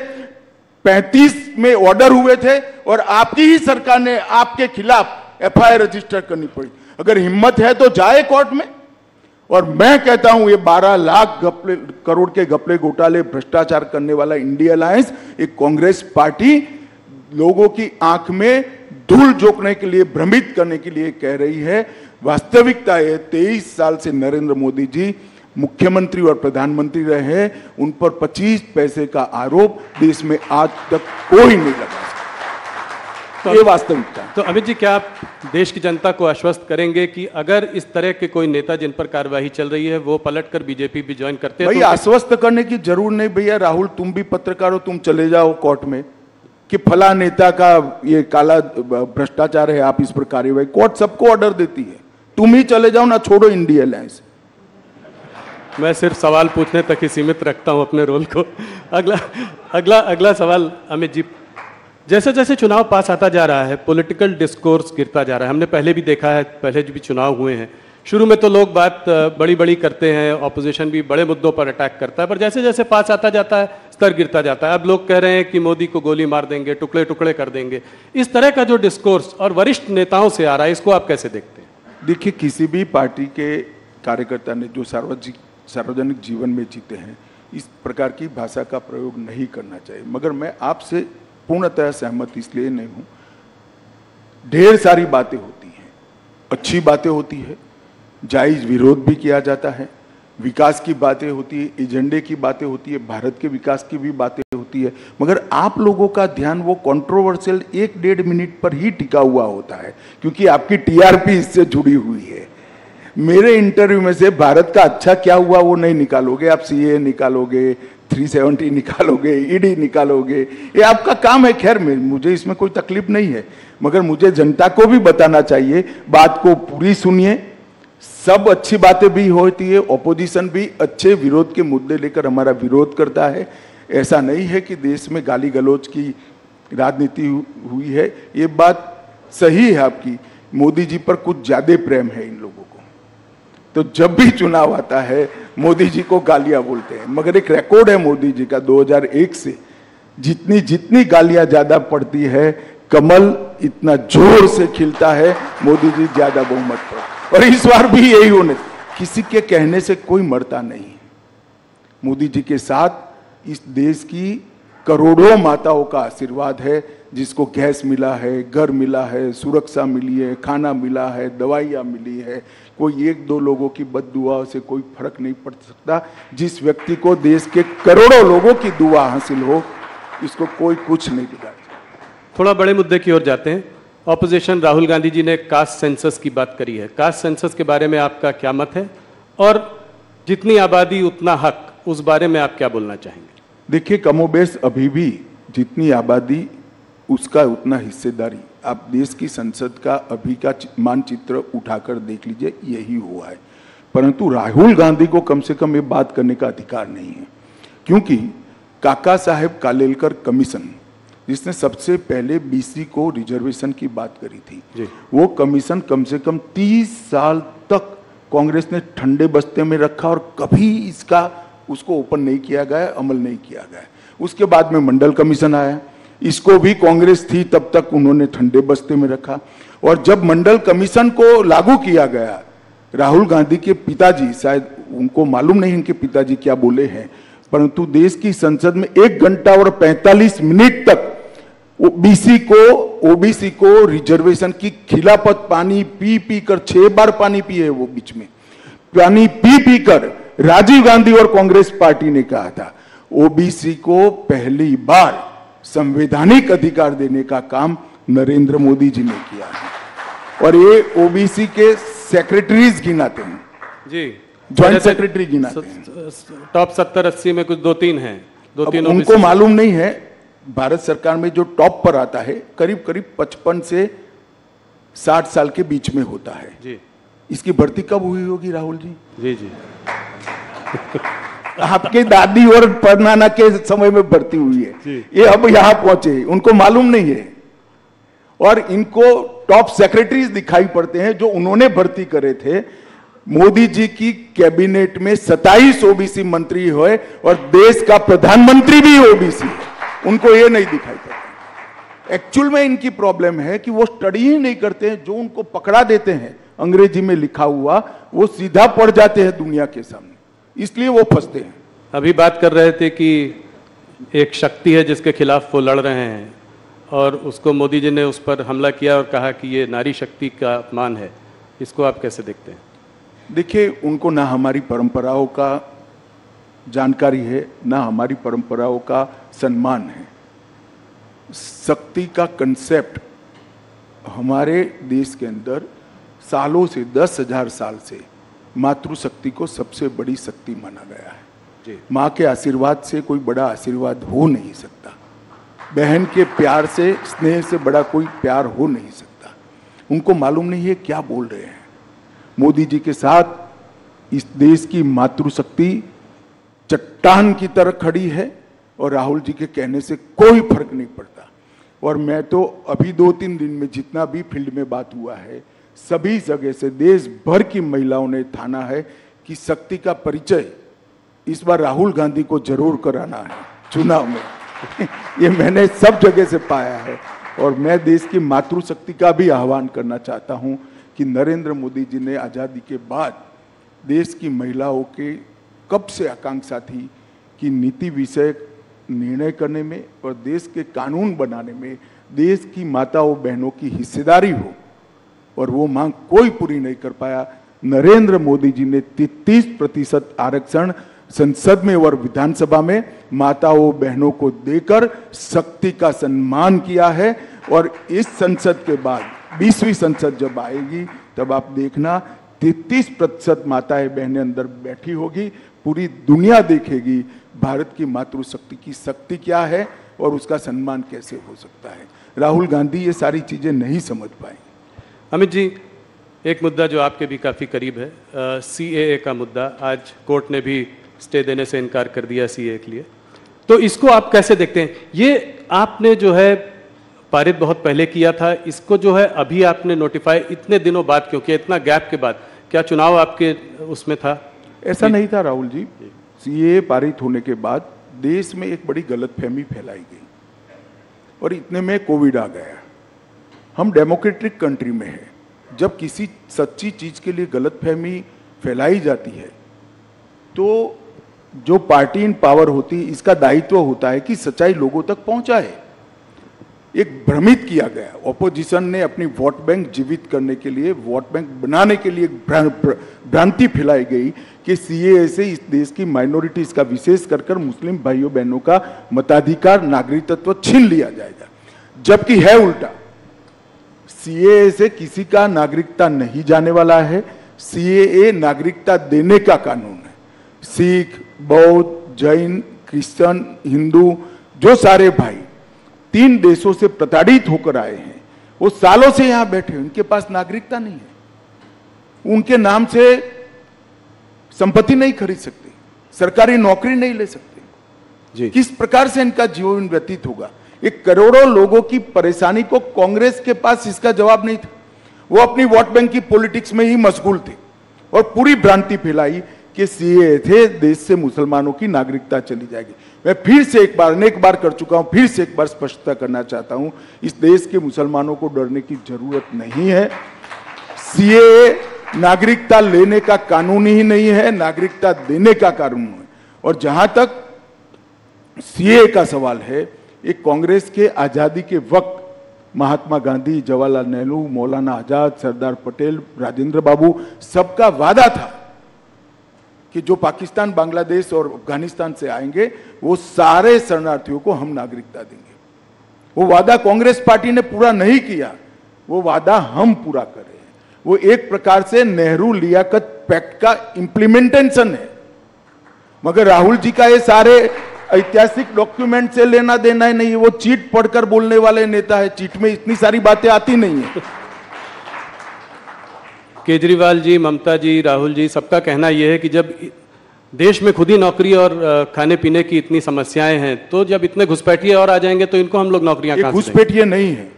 35 में ऑर्डर हुए थे और आपकी ही सरकार ने आपके खिलाफ एफआईआर रजिस्टर करनी पड़ी। अगर हिम्मत है तो जाए कोर्ट में। और मैं कहता हूं ये 12 लाख करोड़ के घपले घोटाले भ्रष्टाचार करने वाला इंडिया अलायंस एक कांग्रेस पार्टी लोगों की आंख में धूल झोंकने के लिए, भ्रमित करने के लिए कह रही है। वास्तविकता है 23 साल से नरेंद्र मोदी जी मुख्यमंत्री और प्रधानमंत्री रहे हैं, उन पर 25 पैसे का आरोप देश में आज तक कोई नहीं लगा। तो ये वास्तविकता। तो अमित जी, क्या आप देश की जनता को आश्वस्त करेंगे कि अगर इस तरह के कोई नेता जिन पर कार्यवाही चल रही है वो पलटकर बीजेपी भी ज्वाइन करते हैं? भैया, आश्वस्त करने की जरूर नहीं। भैया राहुल, तुम भी पत्रकार हो, तुम चले जाओ कोर्ट में कि फला नेता का ये काला भ्रष्टाचार है, आप इस पर कार्यवाही। कोर्ट सबको ऑर्डर देती है, तुम ही चले जाओ ना, छोड़ो इंडिया अलायंस। मैं सिर्फ सवाल पूछने तक ही सीमित रखता हूं अपने रोल को। अगला सवाल अमित जी, जैसे जैसे चुनाव पास आता जा रहा है, पॉलिटिकल डिस्कोर्स गिरता जा रहा है। हमने पहले भी देखा है, पहले भी चुनाव हुए हैं। शुरू में तो लोग बात बड़ी बड़ी करते हैं, ऑपोजिशन भी बड़े मुद्दों पर अटैक करता है, पर जैसे जैसे पास आता जाता है स्तर गिरता जाता है। अब लोग कह रहे हैं कि मोदी को गोली मार देंगे, टुकड़े टुकड़े कर देंगे। इस तरह का जो डिस्कोर्स और वरिष्ठ नेताओं से आ रहा है, इसको आप कैसे देखते हैं? देखिए, किसी भी पार्टी के कार्यकर्ता ने जो सार्वजनिक जीवन में जीते हैं, इस प्रकार की भाषा का प्रयोग नहीं करना चाहिए। मगर मैं आपसे पूर्णतः सहमत इसलिए नहीं हूं। ढेर सारी बातें होती हैं, अच्छी बातें होती है, जायज विरोध भी किया जाता है, विकास की बातें होती है, एजेंडे की बातें होती है, भारत के विकास की भी बातें होती है। मगर आप लोगों का ध्यान वो कंट्रोवर्शियल 1-1.5 मिनट पर ही टिका हुआ होता है, क्योंकि आपकी टीआरपी इससे जुड़ी हुई है। मेरे इंटरव्यू में से भारत का अच्छा क्या हुआ वो नहीं निकालोगे आप। सीए निकालोगे, 370 निकालोगे, ईडी निकालोगे, ये आपका काम है। खैर, मुझे इसमें कोई तकलीफ नहीं है, मगर मुझे जनता को भी बताना चाहिए। बात को पूरी सुनिए, सब अच्छी बातें भी होती है, ऑपोजिशन भी अच्छे विरोध के मुद्दे लेकर हमारा विरोध करता है। ऐसा नहीं है कि देश में गाली गलौज की राजनीति हुई है, ये बात सही है आपकी। मोदी जी पर कुछ ज्यादा प्रेम है इन लोगों को, तो जब भी चुनाव आता है मोदी जी को गालियां बोलते हैं। मगर एक रिकॉर्ड है मोदी जी का 2001 से, जितनी जितनी गालियां ज्यादा पड़ती है, कमल इतना जोर से खिलता है, मोदी जी ज्यादा बहुमत पर। और इस बार भी यही होने, किसी के कहने से कोई मरता नहीं है। मोदी जी के साथ इस देश की करोड़ों माताओं का आशीर्वाद है, जिसको गैस मिला है, घर मिला है, सुरक्षा मिली है, खाना मिला है, दवाइयाँ मिली है। कोई एक दो लोगों की बद्दुआ से कोई फर्क नहीं पड़ सकता। जिस व्यक्ति को देश के करोड़ों लोगों की दुआ हासिल हो, इसको कोई कुछ नहीं बिगाड़। थोड़ा बड़े मुद्दे की ओर जाते हैं। ऑपोजिशन राहुल गांधी जी ने कास्ट सेंसस की बात करी है। कास्ट सेंसस के बारे में आपका क्या मत है, और जितनी आबादी उतना हक, उस बारे में आप क्या बोलना चाहेंगे? देखिए, कमोबेश अभी भी जितनी आबादी उसका उतना हिस्सेदारी। आप देश की संसद का अभी का मानचित्र उठाकर देख लीजिए, यही हुआ है। परंतु राहुल गांधी को कम से कम ये बात करने का अधिकार नहीं है, क्योंकि काका साहेब कालेलकर कमीशन, जिसने सबसे पहले बीसी को रिजर्वेशन की बात करी थी, वो कमीशन कम से कम 30 साल तक कांग्रेस ने ठंडे बस्ते में रखा और कभी उसको ओपन नहीं किया गया, अमल नहीं किया गया। उसके बाद में मंडल कमीशन आया, इसको भी कांग्रेस थी तब तक उन्होंने ठंडे बस्ते में रखा। और जब मंडल कमीशन को लागू किया गया, राहुल गांधी के पिताजी, शायद उनको मालूम नहीं इनके पिताजी क्या बोले हैं, परंतु देश की संसद में 1 घंटा और 45 मिनट तक ओबीसी को रिजर्वेशन की खिलाफत पानी पी पी कर 6 बार पानी पिए, वो बीच में पानी पी पी कर राजीव गांधी और कांग्रेस पार्टी ने कहा था ओबीसी को पहली बार संवैधानिक अधिकार देने का काम नरेंद्र मोदी जी ने किया है। और ये ओबीसी के सेक्रेटरीज गिनाते हैं जी, ज्वाइंट सेक्रेटरी गिनाते हैं। टॉप 70-80 में कुछ 2-3 हैं, 2-3 उनको मालूम नहीं है। भारत सरकार में जो टॉप पर आता है करीब करीब 55 से 60 साल के बीच में होता है जी। इसकी भर्ती कब हुई होगी राहुल जी? जी जी आपके दादी और परनाना के समय में भर्ती हुई है, ये अब यहां पहुंचे, उनको मालूम नहीं है। और इनको टॉप सेक्रेटरीज दिखाई पड़ते हैं जो उन्होंने भर्ती करे थे। मोदी जी की कैबिनेट में 27 ओबीसी मंत्री हुए और देश का प्रधानमंत्री भी ओबीसी है, उनको ये नहीं दिखाई पड़ता। एक्चुअल में इनकी प्रॉब्लम है कि वो स्टडी ही नहीं करते हैं, जो उनको पकड़ा देते हैं अंग्रेजी में लिखा हुआ वो सीधा पढ़ जाते हैं दुनिया के सामने, इसलिए वो फंसते हैं। अभी बात कर रहे थे कि एक शक्ति है जिसके खिलाफ वो लड़ रहे हैं, और उसको मोदी जी ने उस पर हमला किया और कहा कि ये नारी शक्ति का अपमान है। इसको आप कैसे देखते हैं? देखिए, उनको ना हमारी परंपराओं का जानकारी है, ना हमारी परंपराओं का सम्मान है। शक्ति का कंसेप्ट हमारे देश के अंदर सालों से, 10,000 साल से मातृशक्ति को सबसे बड़ी शक्ति माना गया है। माँ के आशीर्वाद से कोई बड़ा आशीर्वाद हो नहीं सकता, बहन के प्यार से, स्नेह से बड़ा कोई प्यार हो नहीं सकता। उनको मालूम नहीं है क्या बोल रहे हैं। मोदी जी के साथ इस देश की मातृशक्ति चट्टान की तरह खड़ी है और राहुल जी के कहने से कोई फर्क नहीं पड़ता। और मैं तो अभी 2-3 दिन में जितना भी फील्ड में बात हुआ है, सभी जगह से देश भर की महिलाओं ने ठाना है कि शक्ति का परिचय इस बार राहुल गांधी को जरूर कराना है चुनाव में। ये मैंने सब जगह से पाया है। और मैं देश की मातृशक्ति का भी आह्वान करना चाहता हूं कि नरेंद्र मोदी जी ने आज़ादी के बाद देश की महिलाओं के कब से आकांक्षा थी कि नीति विषयक निर्णय करने में और देश के कानून बनाने में देश की माताओं बहनों की हिस्सेदारी हो, और वो मांग कोई पूरी नहीं कर पाया। नरेंद्र मोदी जी ने 33% आरक्षण संसद में और विधानसभा में माताओं बहनों को देकर शक्ति का सम्मान किया है। और इस संसद के बाद 20वीं संसद जब आएगी तब आप देखना 33% माताएं बहनें अंदर बैठी होगी। पूरी दुनिया देखेगी भारत की मातृशक्ति की शक्ति क्या है और उसका सम्मान कैसे हो सकता है। राहुल गांधी ये सारी चीजें नहीं समझ पाए। अमित जी, एक मुद्दा जो आपके भी काफ़ी करीब है, CAA का मुद्दा। आज कोर्ट ने भी स्टे देने से इनकार कर दिया CAA के लिए, तो इसको आप कैसे देखते हैं? ये आपने जो है पारित बहुत पहले किया था, इसको जो है अभी आपने नोटिफाई इतने दिनों बाद क्यों किया, इतना गैप के बाद? क्या चुनाव आपके उसमें था? ऐसा नहीं था राहुल जी। CAA पारित होने के बाद देश में एक बड़ी गलतफहमी फैलाई गई और इतने में कोविड आ गया। हम डेमोक्रेटिक कंट्री में हैं, जब किसी सच्ची चीज के लिए गलतफहमी फैलाई जाती है तो जो पार्टी इन पावर होती है इसका दायित्व होता है कि सच्चाई लोगों तक पहुंचाए। एक भ्रमित किया गया, ऑपोजिशन ने अपनी वोट बैंक जीवित करने के लिए, वोट बैंक बनाने के लिए भ्रांति फैलाई गई कि CAA से इस देश की माइनॉरिटीज का, विशेष कर मुस्लिम भाइयों बहनों का मताधिकार, नागरिकत्व छीन लिया जाएगा, जबकि है उल्टा। CAA से किसी का नागरिकता नहीं जाने वाला है। CAA नागरिकता देने का कानून है। सिख, बौद्ध, जैन, क्रिश्चियन, हिंदू, जो सारे भाई 3 देशों से प्रताड़ित होकर आए हैं, वो सालों से यहां बैठे हैं, उनके पास नागरिकता नहीं है, उनके नाम से संपत्ति नहीं खरीद सकते, सरकारी नौकरी नहीं ले सकते जी। किस प्रकार से इनका जीवन व्यतीत होगा? एक करोड़ों लोगों की परेशानी को कांग्रेस के पास इसका जवाब नहीं था। वो अपनी वोट बैंक की पॉलिटिक्स में ही मशगूल थे और पूरी भ्रांति फैलाई कि CAA थे देश से मुसलमानों की नागरिकता चली जाएगी। मैं फिर से एक बार, अनेक बार कर चुका हूं, फिर से एक बार स्पष्टता करना चाहता हूं, इस देश के मुसलमानों को डरने की जरूरत नहीं है। CAA नागरिकता लेने का कानून ही नहीं है, नागरिकता देने का कानून है। और जहां तक CAA का सवाल है, एक कांग्रेस के आजादी के वक्त महात्मा गांधी, जवाहरलाल नेहरू, मौलाना आजाद, सरदार पटेल, राजेंद्र बाबू, सबका वादा था कि जो पाकिस्तान, बांग्लादेश और अफगानिस्तान से आएंगे वो सारे शरणार्थियों को हम नागरिकता देंगे। वो वादा कांग्रेस पार्टी ने पूरा नहीं किया, वो वादा हम पूरा कर रहे हैं। वो एक प्रकार से नेहरू लियाकत पैक्ट का इंप्लीमेंटेशन है। मगर राहुल जी का ये सारे ऐतिहासिक डॉक्यूमेंट से लेना देना ही नहीं है। वो चीट पढ़कर बोलने वाले नेता है, चीट में इतनी सारी बातें आती नहीं है। केजरीवाल जी, ममता जी, राहुल जी, सबका कहना यह है कि जब देश में खुद ही नौकरी और खाने पीने की इतनी समस्याएं हैं, तो जब इतने घुसपैठिए और आ जाएंगे तो इनको हम लोग नौकरियां कहां से देंगे? घुसपैठिए नहीं है,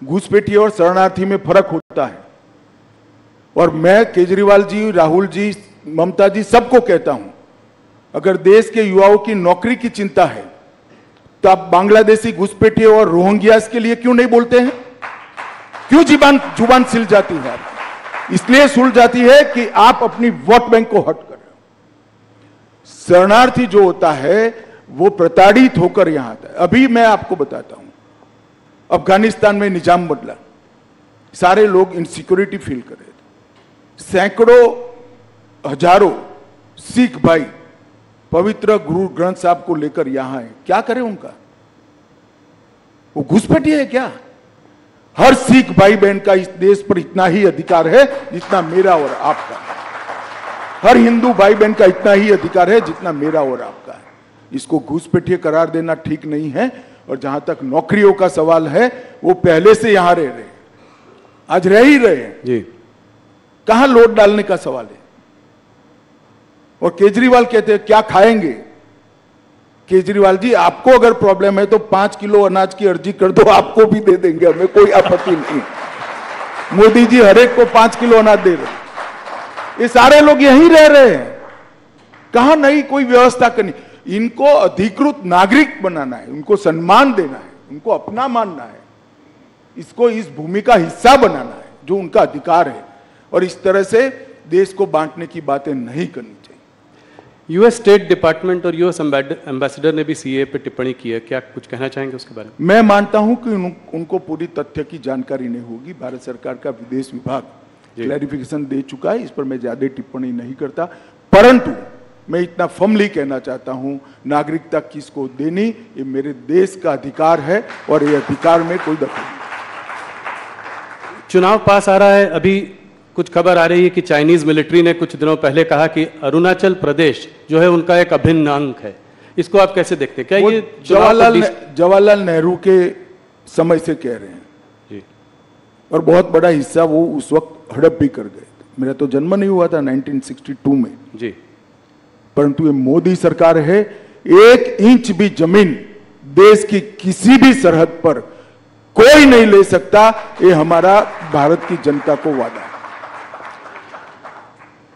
घुसपैठिए और शरणार्थी में फर्क होता है। और मैं केजरीवाल जी, राहुल जी, ममता जी सबको कहता हूं, अगर देश के युवाओं की नौकरी की चिंता है तो आप बांग्लादेशी घुसपैठिए और रोहिंग्यास के लिए क्यों नहीं बोलते हैं? क्यों जुबान सिल जाती है? इसलिए सुल जाती है कि आप अपनी वोट बैंक को हट कर रहे हो। शरणार्थी जो होता है वो प्रताड़ित होकर यहां आता है। अभी मैं आपको बताता हूं, अफगानिस्तान में निजाम बदला, सारे लोग इनसिक्योरिटी फील कर रहे थे। सैकड़ों हजारों सिख भाई पवित्र गुरु ग्रंथ साहब को लेकर यहां है। क्या करें उनका? वो घुसपैठिए है क्या? हर सिख भाई बहन का इस देश पर इतना ही अधिकार है जितना मेरा और आपका है। हर हिंदू भाई बहन का इतना ही अधिकार है जितना मेरा और आपका है। इसको घुसपैठिए करार देना ठीक नहीं है। और जहां तक नौकरियों का सवाल है, वो पहले से यहां रह रहे हैं, आज रह ही रहे हैं जी। कहां लोट डालने का सवाल है? और केजरीवाल कहते हैं क्या खाएंगे? केजरीवाल जी, आपको अगर प्रॉब्लम है तो 5 किलो अनाज की अर्जी कर दो, आपको भी दे देंगे, हमें कोई आपत्ति नहीं। मोदी जी हर एक को 5 किलो अनाज दे रहे। ये सारे लोग यहीं रह रहे हैं, कहां नहीं कोई व्यवस्था करनी। इनको अधिकृत नागरिक बनाना है, उनको सम्मान देना है, उनको अपना मानना है, इसको इस भूमि का हिस्सा बनाना है जो उनका अधिकार है। और इस तरह से देश को बांटने की बातें नहीं करनी चाहिए। US स्टेट डिपार्टमेंट और US एम्बेसडर ने भी CAA पे टिप्पणी की है, क्या कुछ कहना चाहेंगे उसके बारे में? मैं मानता हूं कि उनको पूरी तथ्य की जानकारी नहीं होगी। भारत सरकार का विदेश विभाग क्लैरिफिकेशन दे चुका है, इस पर मैं ज्यादा टिप्पणी नहीं करता। परंतु मैं इतना फर्मली कहना चाहता हूं, नागरिकता किसको देनी ये मेरे देश का अधिकार है और ये अधिकार में कोई दखल नहीं। चुनाव पास आ रहा है, अभी कुछ खबर आ रही है कि चाइनीज मिलिट्री ने कुछ दिनों पहले कहा कि अरुणाचल प्रदेश जो है उनका एक अभिन्न अंग है। इसको आप कैसे देखते हैं? क्या ये जवाहरलाल नेहरू के समय से कह रहे हैं जी। और बहुत बड़ा हिस्सा वो उस वक्त हड़प भी कर गए। मेरा तो जन्म नहीं हुआ था 1962 में जी, परंतु ये मोदी सरकार है, 1 इंच भी जमीन देश की किसी भी सरहद पर कोई नहीं ले सकता, ये हमारा भारत की जनता को वादा है।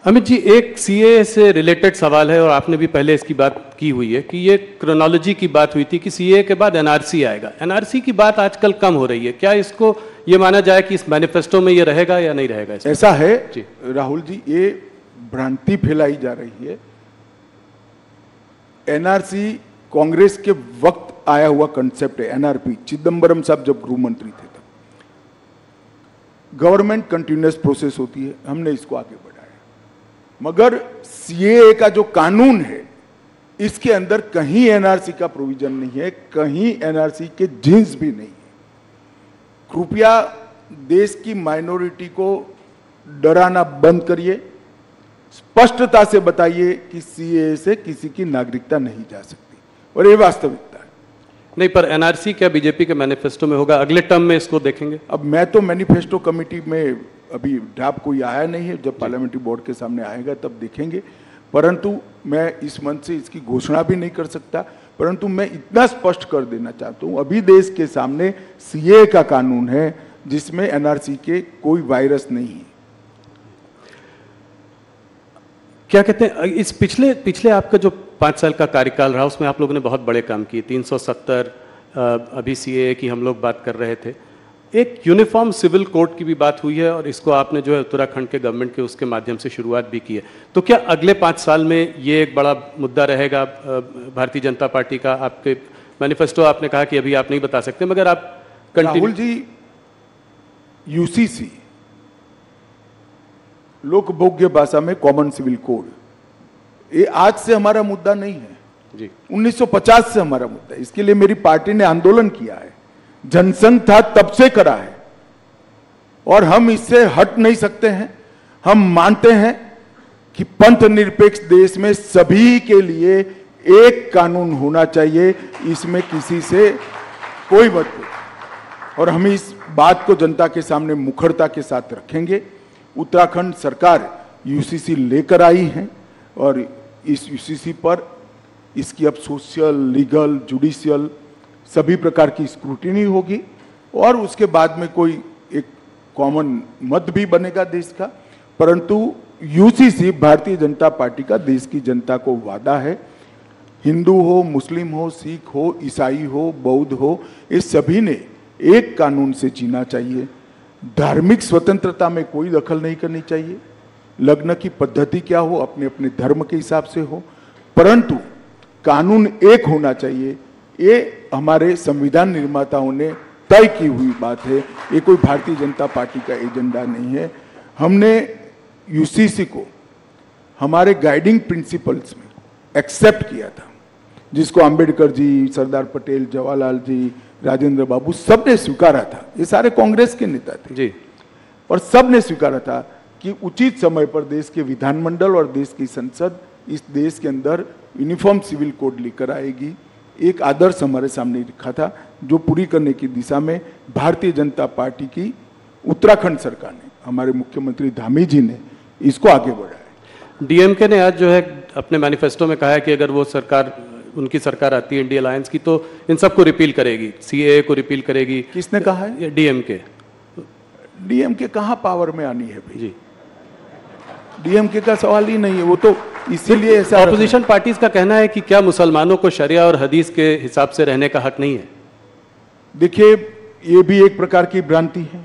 अमित जी, एक सीए से रिलेटेड सवाल है और आपने भी पहले इसकी बात की हुई है कि ये क्रोनोलॉजी की बात हुई थी कि सीए के बाद एनआरसी आएगा। एनआरसी की बात आजकल कम हो रही है, क्या इसको ये माना जाए कि इस मैनिफेस्टो में ये रहेगा या नहीं रहेगा? ऐसा है राहुल जी, ये भ्रांति फैलाई जा रही है। एनआरसी कांग्रेस के वक्त आया हुआ कंसेप्ट है। एनआरपी चिदंबरम साहब जब गृह मंत्री थे तब गवर्नमेंट कंटिन्यूअस प्रोसेस होती है, हमने इसको आगे बढ़ाया। मगर सीएए का जो कानून है इसके अंदर कहीं एनआरसी का प्रोविजन नहीं है, कहीं एनआरसी के जिन्स भी नहीं है। कृपया देश की माइनॉरिटी को डराना बंद करिए, स्पष्टता से बताइए कि सीएए से किसी की नागरिकता नहीं जा सकती, और ये वास्तविकता है। नहीं, पर एनआरसी क्या बीजेपी के मैनिफेस्टो में होगा? अगले टर्म में इसको देखेंगे? अब मैं तो मैनिफेस्टो कमेटी में अभी ड्राफ्ट कोई आया नहीं है, जब पार्लियामेंट्री बोर्ड के सामने आएगा तब देखेंगे। परंतु मैं इस मंच से इसकी घोषणा भी नहीं कर सकता, परंतु मैं इतना स्पष्ट कर देना चाहता हूं, अभी देश के सामने सीए का कानून है जिसमें एनआरसी के कोई वायरस नहीं है। क्या कहते हैं, इस पिछले आपका जो 5 साल का कार्यकाल रहा उसमें आप लोगों ने बहुत बड़े काम किए। 370 अभी सीएए की हम लोग बात कर रहे थे, एक यूनिफॉर्म सिविल कोड की भी बात हुई है और इसको आपने जो है उत्तराखंड के गवर्नमेंट के उसके माध्यम से शुरुआत भी की है। तो क्या अगले 5 साल में ये एक बड़ा मुद्दा रहेगा भारतीय जनता पार्टी का? आपके मैनिफेस्टो आपने कहा कि अभी आप नहीं बता सकते, मगर आप राहुल जी, यूसीसी लोकभोग्य भाषा में कॉमन सिविल कोड, ये आज से हमारा मुद्दा नहीं है जी, 1950 से हमारा मुद्दा है। इसके लिए मेरी पार्टी ने आंदोलन किया है, जनसंघ था तब से करा है, और हम इससे हट नहीं सकते हैं। हम मानते हैं कि पंथ निरपेक्ष देश में सभी के लिए एक कानून होना चाहिए, इसमें किसी से कोई मतभेद, और हम इस बात को जनता के सामने मुखरता के साथ रखेंगे। उत्तराखंड सरकार यूसीसी लेकर आई है और इस यूसीसी पर इसकी अब सोशल, लीगल, जुडिशियल सभी प्रकार की स्क्रूटिनी होगी, और उसके बाद में कोई एक कॉमन मत भी बनेगा देश का। परंतु यूसीसी भारतीय जनता पार्टी का देश की जनता को वादा है। हिंदू हो, मुस्लिम हो, सिख हो, ईसाई हो, बौद्ध हो, ये सभी ने एक कानून से जीना चाहिए। धार्मिक स्वतंत्रता में कोई दखल नहीं करनी चाहिए। लग्न की पद्धति क्या हो, अपने अपने धर्म के हिसाब से हो, परंतु कानून एक होना चाहिए। ये हमारे संविधान निर्माताओं ने तय की हुई बात है, ये कोई भारतीय जनता पार्टी का एजेंडा नहीं है। हमने यूसीसी को हमारे गाइडिंग प्रिंसिपल्स में एक्सेप्ट किया था, जिसको अंबेडकर जी, सरदार पटेल, जवाहरलाल जी, राजेंद्र बाबू सबने स्वीकारा था। ये सारे कांग्रेस के नेता थे जी, और सबने स्वीकारा था कि उचित समय पर देश के विधानमंडल और देश की संसद इस देश के अंदर यूनिफॉर्म सिविल कोड लेकर आएगी। एक आदर्श हमारे सामने रखा था, जो पूरी करने की दिशा में भारतीय जनता पार्टी की उत्तराखंड सरकार ने, हमारे मुख्यमंत्री धामी जी ने इसको आगे बढ़ाया। डीएमके ने आज जो है अपने मैनिफेस्टो में कहा है कि अगर वो सरकार, उनकी सरकार आती है इंडिया अलायंस की, तो इन सबको रिपील करेगी, सीएए को रिपील करेगी। किसने कहा है? डीएमके। डीएमके कहाँ पावर में आनी है भाई? जी, डीएमके का सवाल ही नहीं है, वो तो इसीलिए ऐसा। ऑपोजिशन पार्टीज का कहना है कि क्या मुसलमानों को शरिया और हदीस के हिसाब से रहने का हक नहीं है? देखिए, ये भी एक प्रकार की भ्रांति है।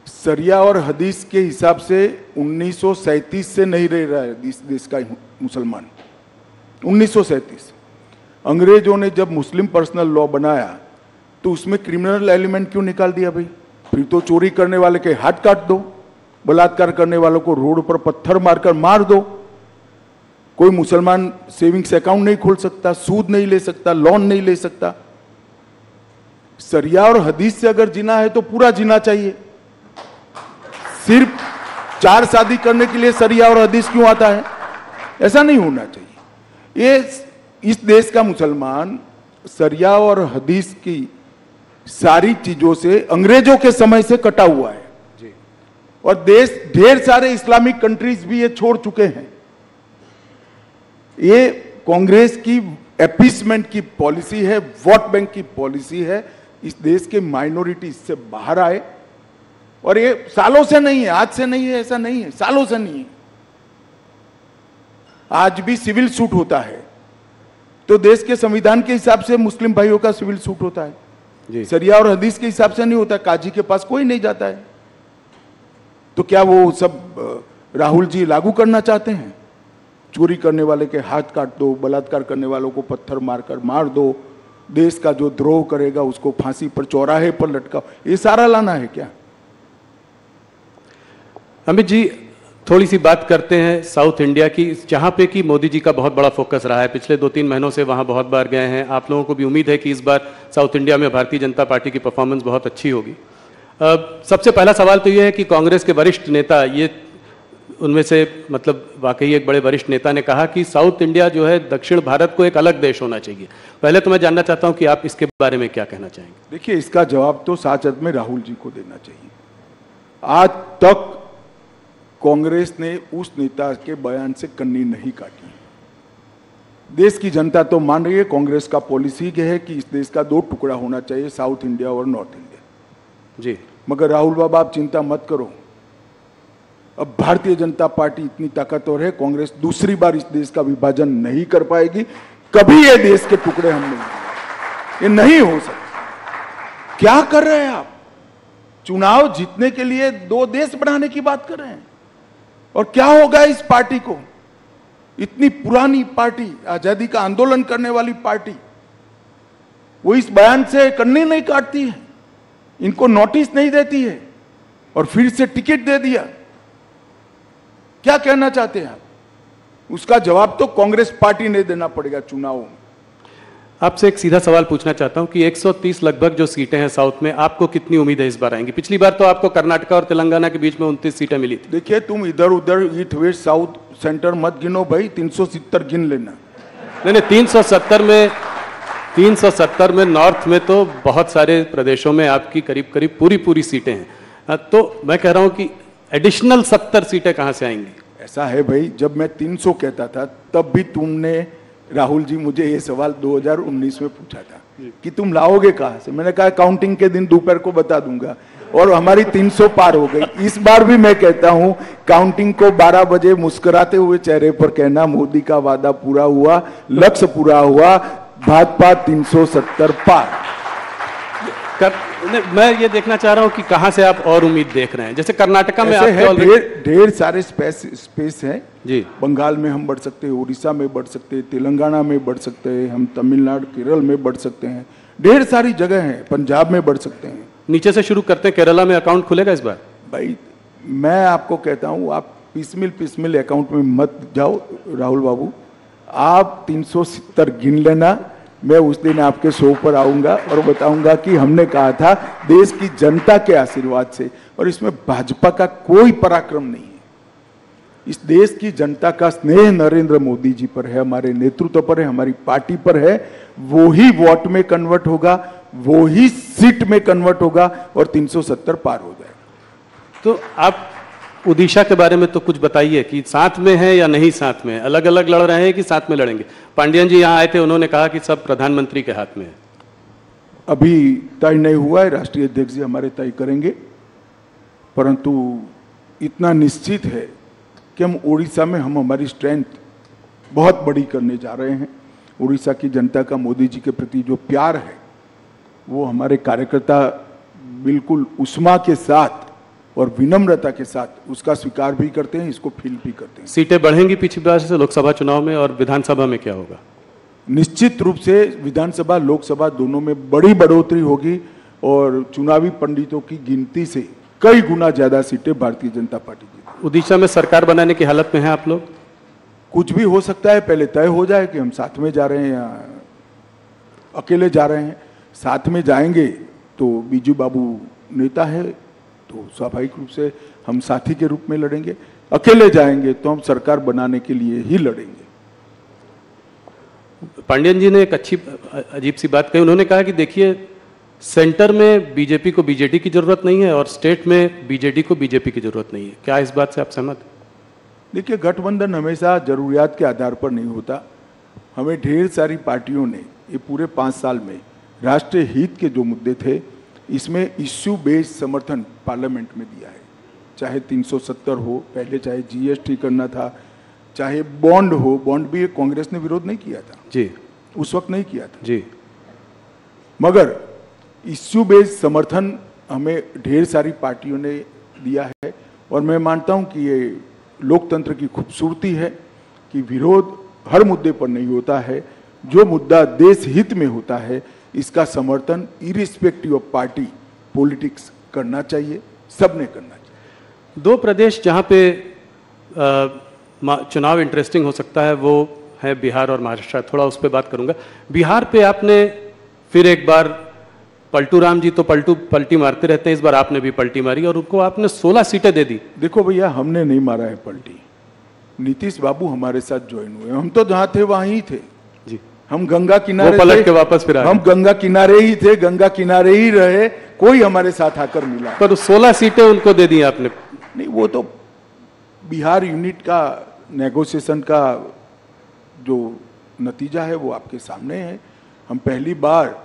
शरिया और हदीस के हिसाब से 1937 से नहीं रह रहा है इस देश का मुसलमान। 1937 अंग्रेजों ने जब मुस्लिम पर्सनल लॉ बनाया तो उसमें क्रिमिनल एलिमेंट क्यों निकाल दिया भाई? फिर तो चोरी करने वाले के हाथ काट दो, बलात्कार करने वालों को रोड पर पत्थर मारकर मार दो। कोई मुसलमान सेविंग्स अकाउंट नहीं खोल सकता, सूद नहीं ले सकता, लोन नहीं ले सकता। शरिया और हदीस से अगर जीना है तो पूरा जीना चाहिए। सिर्फ 4 शादी करने के लिए शरिया और हदीस क्यों आता है? ऐसा नहीं होना चाहिए। ये इस देश का मुसलमान शरिया और हदीस की सारी चीजों से अंग्रेजों के समय से कटा हुआ है जी। और देश ढेर सारे इस्लामिक कंट्रीज भी ये छोड़ चुके हैं। ये कांग्रेस की एपीसमेंट की पॉलिसी है, वोट बैंक की पॉलिसी है। इस देश के माइनॉरिटी इससे बाहर आए, और ये सालों से नहीं है, आज से नहीं है, ऐसा नहीं है, सालों से नहीं है। आज भी सिविल सूट होता है तो देश के संविधान के हिसाब से मुस्लिम भाइयों का सिविल सूट होता है जी। शरिया और हदीस के हिसाब से नहीं होता। काजी के पास कोई नहीं जाता है। तो क्या वो सब राहुल जी लागू करना चाहते हैं? चोरी करने वाले के हाथ काट दो, बलात्कार करने वालों को पत्थर मारकर मार दो, देश का जो द्रोह करेगा उसको फांसी पर, चौराहे पर लटकाओ, ये सारा लाना है क्या? अमित जी, थोड़ी सी बात करते हैं साउथ इंडिया की, जहां पे कि मोदी जी का बहुत बड़ा फोकस रहा है। पिछले 2-3 महीनों से वहां बहुत बार गए हैं। आप लोगों को भी उम्मीद है कि इस बार साउथ इंडिया में भारतीय जनता पार्टी की परफॉर्मेंस बहुत अच्छी होगी। सबसे पहला सवाल तो यह है कि कांग्रेस के वरिष्ठ नेता, ये उनमें से मतलब वाकई एक बड़े वरिष्ठ नेता ने कहा कि साउथ इंडिया जो है दक्षिण भारत को एक अलग देश होना चाहिए। पहले तो मैं जानना चाहता हूं कि आप इसके बारे में क्या कहना चाहेंगे? देखिए, इसका जवाब तो सच अर्थ में राहुल जी को देना चाहिए। आज तक कांग्रेस ने उस नेता के बयान से कन्नी नहीं काटी। देश की जनता तो मान रही है, कांग्रेस का पॉलिसी है कि इस देश का 2 टुकड़ा होना चाहिए, साउथ इंडिया और नॉर्थ इंडिया जी। मगर राहुल बाबा, आप चिंता मत करो। अब भारतीय जनता पार्टी इतनी ताकतवर है, कांग्रेस दूसरी बार इस देश का विभाजन नहीं कर पाएगी। कभी ये देश के टुकड़े हम नहीं, ये नहीं हो सकता। क्या कर रहे हैं आप? चुनाव जीतने के लिए 2 देश बनाने की बात कर रहे हैं। और क्या होगा इस पार्टी को? इतनी पुरानी पार्टी, आजादी का आंदोलन करने वाली पार्टी, वो इस बयान से कन्नी नहीं काटती है, इनको नोटिस नहीं देती है और फिर से टिकट दे दिया। क्या कहना चाहते हैं आप? उसका जवाब तो कांग्रेस पार्टी ने देना पड़ेगा चुनावों में। आपसे एक सीधा सवाल पूछना चाहता हूं कि 130 लगभग जो सीटें हैं साउथ में, आपको कितनी उम्मीद है इस बार आएंगी? पिछली बार तो आपको कर्नाटका और तेलंगाना के बीच में 29 सीटें मिली थी। देखिए, तुम इधर उधर ईस्ट वेस्ट साउथ सेंटर मत गिनो भाई, 370 गिन लेना। नहीं, 370 में नॉर्थ में तो बहुत सारे प्रदेशों में आपकी करीब करीब पूरी सीटें हैं। तो मैं कह रहा हूं कि एडिशनल 70 सीटें कहां से आएंगी? ऐसा है भाई, जब मैं 300 कहता था तब भी तुमने, राहुल जी, मुझे ये सवाल 2019 में पूछा था कि तुम लाओगे कहां से। मैंने कहा काउंटिंग के दिन दोपहर को बता दूंगा, और हमारी 300 पार हो गई। इस बार भी मैं कहता हूं, काउंटिंग को 12 बजे मुस्कुराते हुए चेहरे पर कहना, मोदी का वादा पूरा हुआ, लक्ष्य पूरा हुआ, भाजपा 370 पार। मैं ये देखना चाह रहा हूं कि कहां से आप और उम्मीद देख रहे हैं। जैसे कर्नाटका में ढेर सारे स्पेस है जी। बंगाल में हम बढ़ सकते हैं, उड़ीसा में बढ़ सकते हैं, तेलंगाना में बढ़ सकते हैं, हम तमिलनाडु केरल में बढ़ सकते हैं, ढेर सारी जगह है, पंजाब में बढ़ सकते हैं। नीचे से शुरू करते हैं, केरला में अकाउंट खुलेगा इस बार? भाई, मैं आपको कहता हूं, आप पिसमिल अकाउंट में मत जाओ राहुल बाबू। आप 370 गिन लेना, मैं उस दिन आपके शो पर आऊंगा और बताऊंगा कि हमने कहा था देश की जनता के आशीर्वाद से, और इसमें भाजपा का कोई पराक्रम नहीं है। इस देश की जनता का स्नेह नरेंद्र मोदी जी पर है, हमारे नेतृत्व पर है, हमारी पार्टी पर है। वो ही वोट में कन्वर्ट होगा, वो ही सीट में कन्वर्ट होगा और 370 पार हो जाएगा। तो आप ओडिशा के बारे में तो कुछ बताइए कि साथ में है या नहीं साथ में है? अलग अलग लड़ रहे हैं कि साथ में लड़ेंगे? पांडियन जी यहाँ आए थे, उन्होंने कहा कि सब प्रधानमंत्री के हाथ में है। अभी तय नहीं हुआ है, राष्ट्रीय अध्यक्ष जी हमारे तय करेंगे, परंतु इतना निश्चित है कि हम उड़ीसा में हमारी स्ट्रेंथ बहुत बड़ी करने जा रहे हैं। उड़ीसा की जनता का मोदी जी के प्रति जो प्यार है, वो हमारे कार्यकर्ता बिल्कुल उष्मा के साथ और विनम्रता के साथ उसका स्वीकार भी करते हैं, इसको फील भी करते हैं। सीटें बढ़ेंगी पिछली बार से लोकसभा चुनाव में, और विधानसभा में क्या होगा? निश्चित रूप से विधानसभा लोकसभा दोनों में बड़ी बढ़ोतरी होगी, और चुनावी पंडितों की गिनती से कई गुना ज्यादा सीटें भारतीय जनता पार्टी जीतेगी। उड़ीसा में सरकार बनाने की हालत में है आप लोग? कुछ भी हो सकता है, पहले तय हो जाए कि हम साथ में जा रहे हैं या अकेले जा रहे हैं। साथ में जाएंगे तो बीजू बाबू नेता है, तो स्वाभाविक रूप से हम साथी के रूप में लड़ेंगे। अकेले जाएंगे तो हम सरकार बनाने के लिए ही लड़ेंगे। पांडियन जी ने एक अच्छी अजीब सी बात कही। उन्होंने कहा कि देखिए, सेंटर में बीजेपी को बीजेडी की जरूरत नहीं है और स्टेट में बीजेडी को बीजेपी की जरूरत नहीं है, क्या इस बात से आप सहमत हैं? देखिए, गठबंधन हमेशा जरूरियात के आधार पर नहीं होता। हमें ढेर सारी पार्टियों ने ये पूरे 5 साल में राष्ट्रीय हित के जो मुद्दे थे, इसमें इश्यू बेस्ड समर्थन पार्लियामेंट में दिया है। चाहे 370 हो पहले, चाहे जीएसटी करना था, चाहे बॉन्ड हो, बॉन्ड भी कांग्रेस ने विरोध नहीं किया था जी, उस वक्त नहीं किया था जी, मगर इश्यू बेस्ड समर्थन हमें ढेर सारी पार्टियों ने दिया है। और मैं मानता हूं कि ये लोकतंत्र की खूबसूरती है कि विरोध हर मुद्दे पर नहीं होता है। जो मुद्दा देश हित में होता है, इसका समर्थन इरिस्पेक्टिव ऑफ पार्टी पॉलिटिक्स करना चाहिए, सबने करना चाहिए। 2 प्रदेश जहां पे चुनाव इंटरेस्टिंग हो सकता है वो है बिहार और महाराष्ट्र। थोड़ा उस पर बात करूंगा। बिहार पे आपने फिर एक बार, पलटू राम जी तो पलटी मारते रहते हैं, इस बार आपने भी पलटी मारी और उनको आपने 16 सीटें दे दी। देखो भैया, हमने नहीं मारा है पलटी, नीतीश बाबू हमारे साथ ज्वाइन हुए। हम तो जहां थे वहीं ही थे जी, हम गंगा किनारे पलट के वापस फिर आए। हम गंगा किनारे ही थे, गंगा किनारे ही रहे, कोई हमारे साथ आकर मिला पर 16 सीटें उनको दे दी आपने। नहीं, वो तो बिहार यूनिट का नेगोशिएशन का जो नतीजा है वो आपके सामने है। हम पहली बार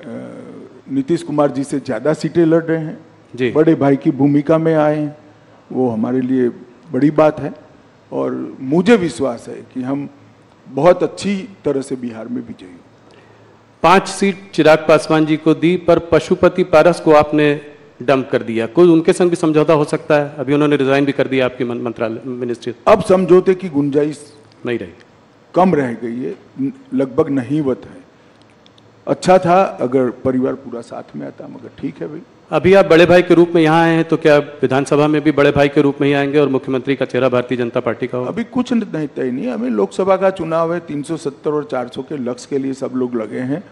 नीतीश कुमार जी से ज्यादा सीटें लड़ रहे हैं जी। बड़े भाई की भूमिका में आए हैं, वो हमारे लिए बड़ी बात है। और मुझे विश्वास है कि हम बहुत अच्छी तरह से बिहार में विजयी होंगे। 5 सीट चिराग पासवान जी को दी, पर पशुपति पारस को आपने डंप कर दिया। कोई उनके संग भी समझौता हो सकता है? अभी उन्होंने रिजाइन भी कर दिया आपकी मंत्रालय मिनिस्ट्री। अब समझौते की गुंजाइश नहीं रही, कम रह गई है, लगभग नहींवत है। अच्छा था अगर परिवार पूरा साथ में आता, मगर ठीक है भाई। अभी आप बड़े भाई के रूप में यहाँ आए हैं, तो क्या विधानसभा में भी बड़े भाई के रूप में ही आएंगे और मुख्यमंत्री का चेहरा भारतीय जनता पार्टी का होगा? अभी कुछ नहीं तय नहीं, हमें लोकसभा का चुनाव है, 370 और 400 के लक्ष्य के लिए सब लोग लगे हैं।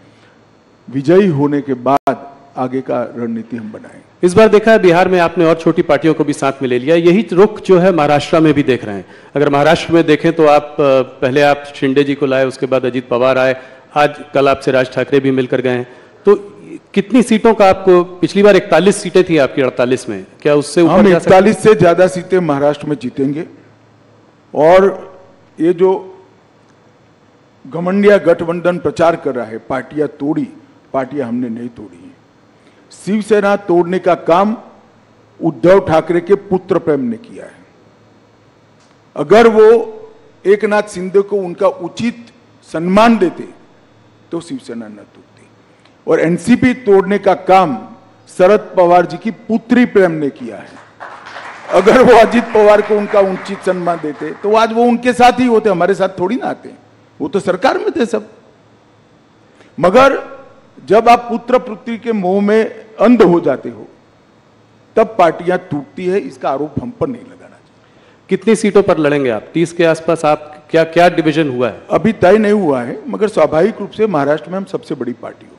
विजयी होने के बाद आगे का रणनीति हम बनाएंगे। इस बार देखा है बिहार में आपने और छोटी पार्टियों को भी साथ में ले लिया। यही रुख जो है महाराष्ट्र में भी देख रहे हैं। अगर महाराष्ट्र में देखें तो आप पहले आप शिंदे जी को लाए, उसके बाद अजीत पवार आए, आज कल आपसे राज ठाकरे भी मिलकर गए हैं। तो कितनी सीटों का आपको, पिछली बार 41 सीटें थी आपकी 48 में, क्या उससे ऊपर? हम 41 से ज्यादा सीटें महाराष्ट्र में जीतेंगे। और ये जो घमंडिया गठबंधन प्रचार कर रहा है, पार्टियां तोड़ी, पार्टियां हमने नहीं तोड़ी है। शिवसेना तोड़ने का काम उद्धव ठाकरे के पुत्र प्रेम ने किया है। अगर वो एकनाथ शिंदे को उनका उचित सम्मान देते तो शिवसेना न टूटती। और एनसीपी तोड़ने का काम शरद पवार जी की पुत्री प्रेम ने किया है। अगर वो अजीत पवार को उनका उचित सम्मान देते तो आज वो उनके साथ ही होते, हमारे साथ थोड़ी ना आते। वो तो सरकार में थे सब। मगर जब आप पुत्र पुत्री के मोह में अंध हो जाते हो तब पार्टियां टूटती है। इसका आरोप हम पर नहीं लगाना चाहिए। कितनी सीटों पर लड़ेंगे आप? 30 के आसपास। आप क्या क्या डिवीजन हुआ है? अभी तय नहीं हुआ है, मगर स्वाभाविक रूप से महाराष्ट्र में हम सबसे बड़ी पार्टी होगी।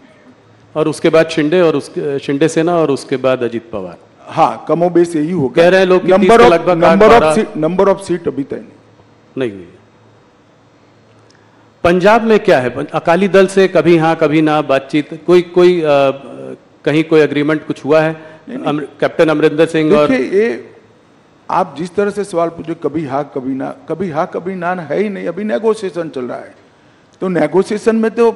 और उसके बाद शिंदे, और उसके शिंदे सेना, और उसके बाद अजीत पवार। हाँ, कमोबेश यही होगा। कह रहे हैं लोग नंबर ऑफ सीट अभी तय नहीं हुई। पंजाब में क्या है? अकाली दल से कभी हाँ कभी ना बातचीत, कहीं कोई एग्रीमेंट कुछ हुआ है? कैप्टन अमरिंदर सिंह और ये आप जिस तरह से सवाल पूछे, कभी हाँ कभी ना, कभी हाँ कभी ना है ही नहीं। अभी नेगोशिएशन चल रहा है, तो नेगोशिएशन में तो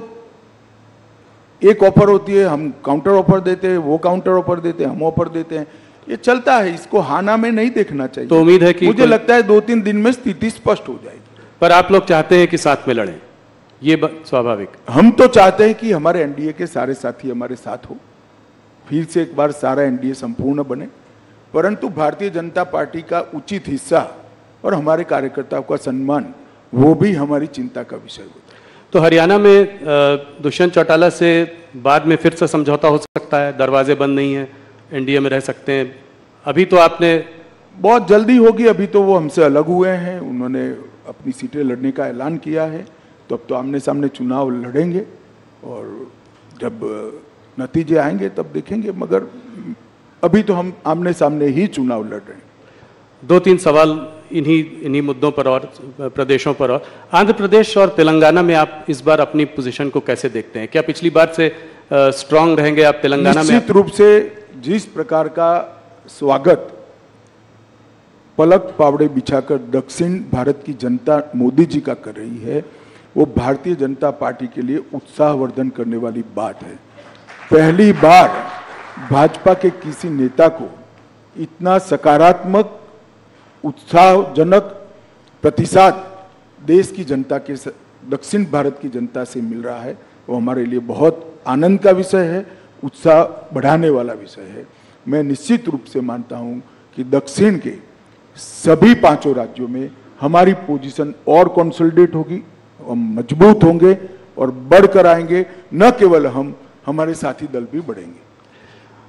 एक ऑफर होती है, हम काउंटर ऑफर देते हैं, वो काउंटर ऑफर देते हैं, हम ऑफर देते हैं, ये चलता है। इसको हाना में नहीं देखना चाहिए। तो उम्मीद है कि मुझे लगता है 2-3 दिन में स्थिति स्पष्ट हो जाएगी। पर आप लोग चाहते हैं कि साथ में लड़ें, ये स्वाभाविक। हम तो चाहते हैं कि हमारे एनडीए के सारे साथी हमारे साथ हो, फिर से एक बार सारा एनडीए संपूर्ण बने। परंतु भारतीय जनता पार्टी का उचित हिस्सा और हमारे कार्यकर्ताओं का सम्मान, वो भी हमारी चिंता का विषय होता है। तो हरियाणा में दुष्यंत चौटाला से बाद में फिर से समझौता हो सकता है? दरवाजे बंद नहीं है, एनडीए में रह सकते हैं। अभी तो आपने बहुत जल्दी होगी। अभी तो वो हमसे अलग हुए हैं, उन्होंने अपनी सीटें लड़ने का ऐलान किया है। तो अब तो आमने सामने चुनाव लड़ेंगे और जब नतीजे आएंगे तब देखेंगे। मगर अभी तो हम आमने सामने ही चुनाव लड़ रहे हैं। 2-3 सवाल इन्हीं मुद्दों पर और प्रदेशों पर। और आंध्र प्रदेश और तेलंगाना में आप इस बार अपनी पोजीशन को कैसे देखते हैं? क्या पिछली बार से स्ट्रांग रहेंगे आप तेलंगाना में? निश्चित रूप से जिस प्रकार का स्वागत पलक पावड़े बिछाकर दक्षिण भारत की जनता मोदी जी का कर रही है, वो भारतीय जनता पार्टी के लिए उत्साहवर्धन करने वाली बात है। पहली बार भाजपा के किसी नेता को इतना सकारात्मक उत्साहजनक प्रतिसाद देश की जनता के दक्षिण भारत की जनता से मिल रहा है, वो हमारे लिए बहुत आनंद का विषय है, उत्साह बढ़ाने वाला विषय है। मैं निश्चित रूप से मानता हूं कि दक्षिण के सभी पांचों राज्यों में हमारी पोजीशन और कंसोलिडेट होगी, हम मजबूत होंगे और बढ़कर आएंगे। न केवल हम, हमारे साथी दल भी बढ़ेंगे।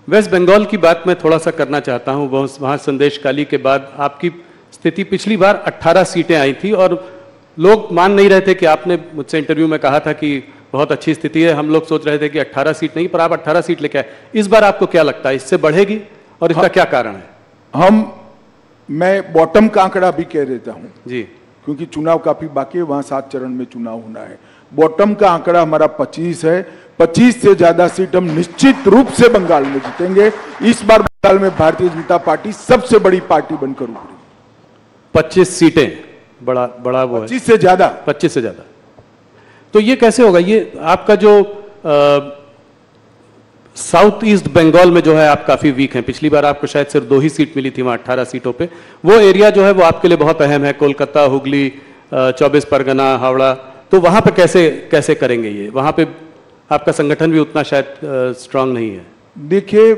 वेस्ट बंगाल की बात मैं थोड़ा सा करना चाहता हूं। वहां संदेशकाली के बाद आपकी स्थिति पिछली बार 18 सीटें आई थी और लोग मान नहीं रहे थे कि आपने मुझसे इंटरव्यू में कहा था कि बहुत अच्छी स्थिति है, हम लोग सोच रहे थे कि 18 सीट नहीं, पर आप 18 सीट लेके आए। इस बार आपको क्या लगता है, इससे बढ़ेगी और इसका क्या कारण है? मैं बॉटम का आंकड़ा भी कह देता हूं जी, क्योंकि चुनाव काफी बाकी है, वहां 7 चरण में चुनाव होना है। बॉटम का आंकड़ा हमारा 25 है। 25 से ज्यादा सीट हम निश्चित रूप से बंगाल में जीतेंगे। इस बार बंगाल में भारतीय जनता पार्टी सबसे बड़ी पार्टी बनकर उभरी। 25 सीटें, बड़ा वो 25 से ज्यादा, 25 से ज्यादा। तो ये कैसे होगा? ये आपका जो साउथ ईस्ट बंगाल में जो है आप काफी वीक हैं। पिछली बार आपको शायद सिर्फ 2 ही सीट मिली थी वहां 18 सीटों पे। वो एरिया जो है वो आपके लिए बहुत अहम है, कोलकाता, हुगली, 24 परगना, हावड़ा। तो वहां पे कैसे करेंगे ये? वहां पे आपका संगठन भी उतना शायद स्ट्रांग नहीं है। देखिए,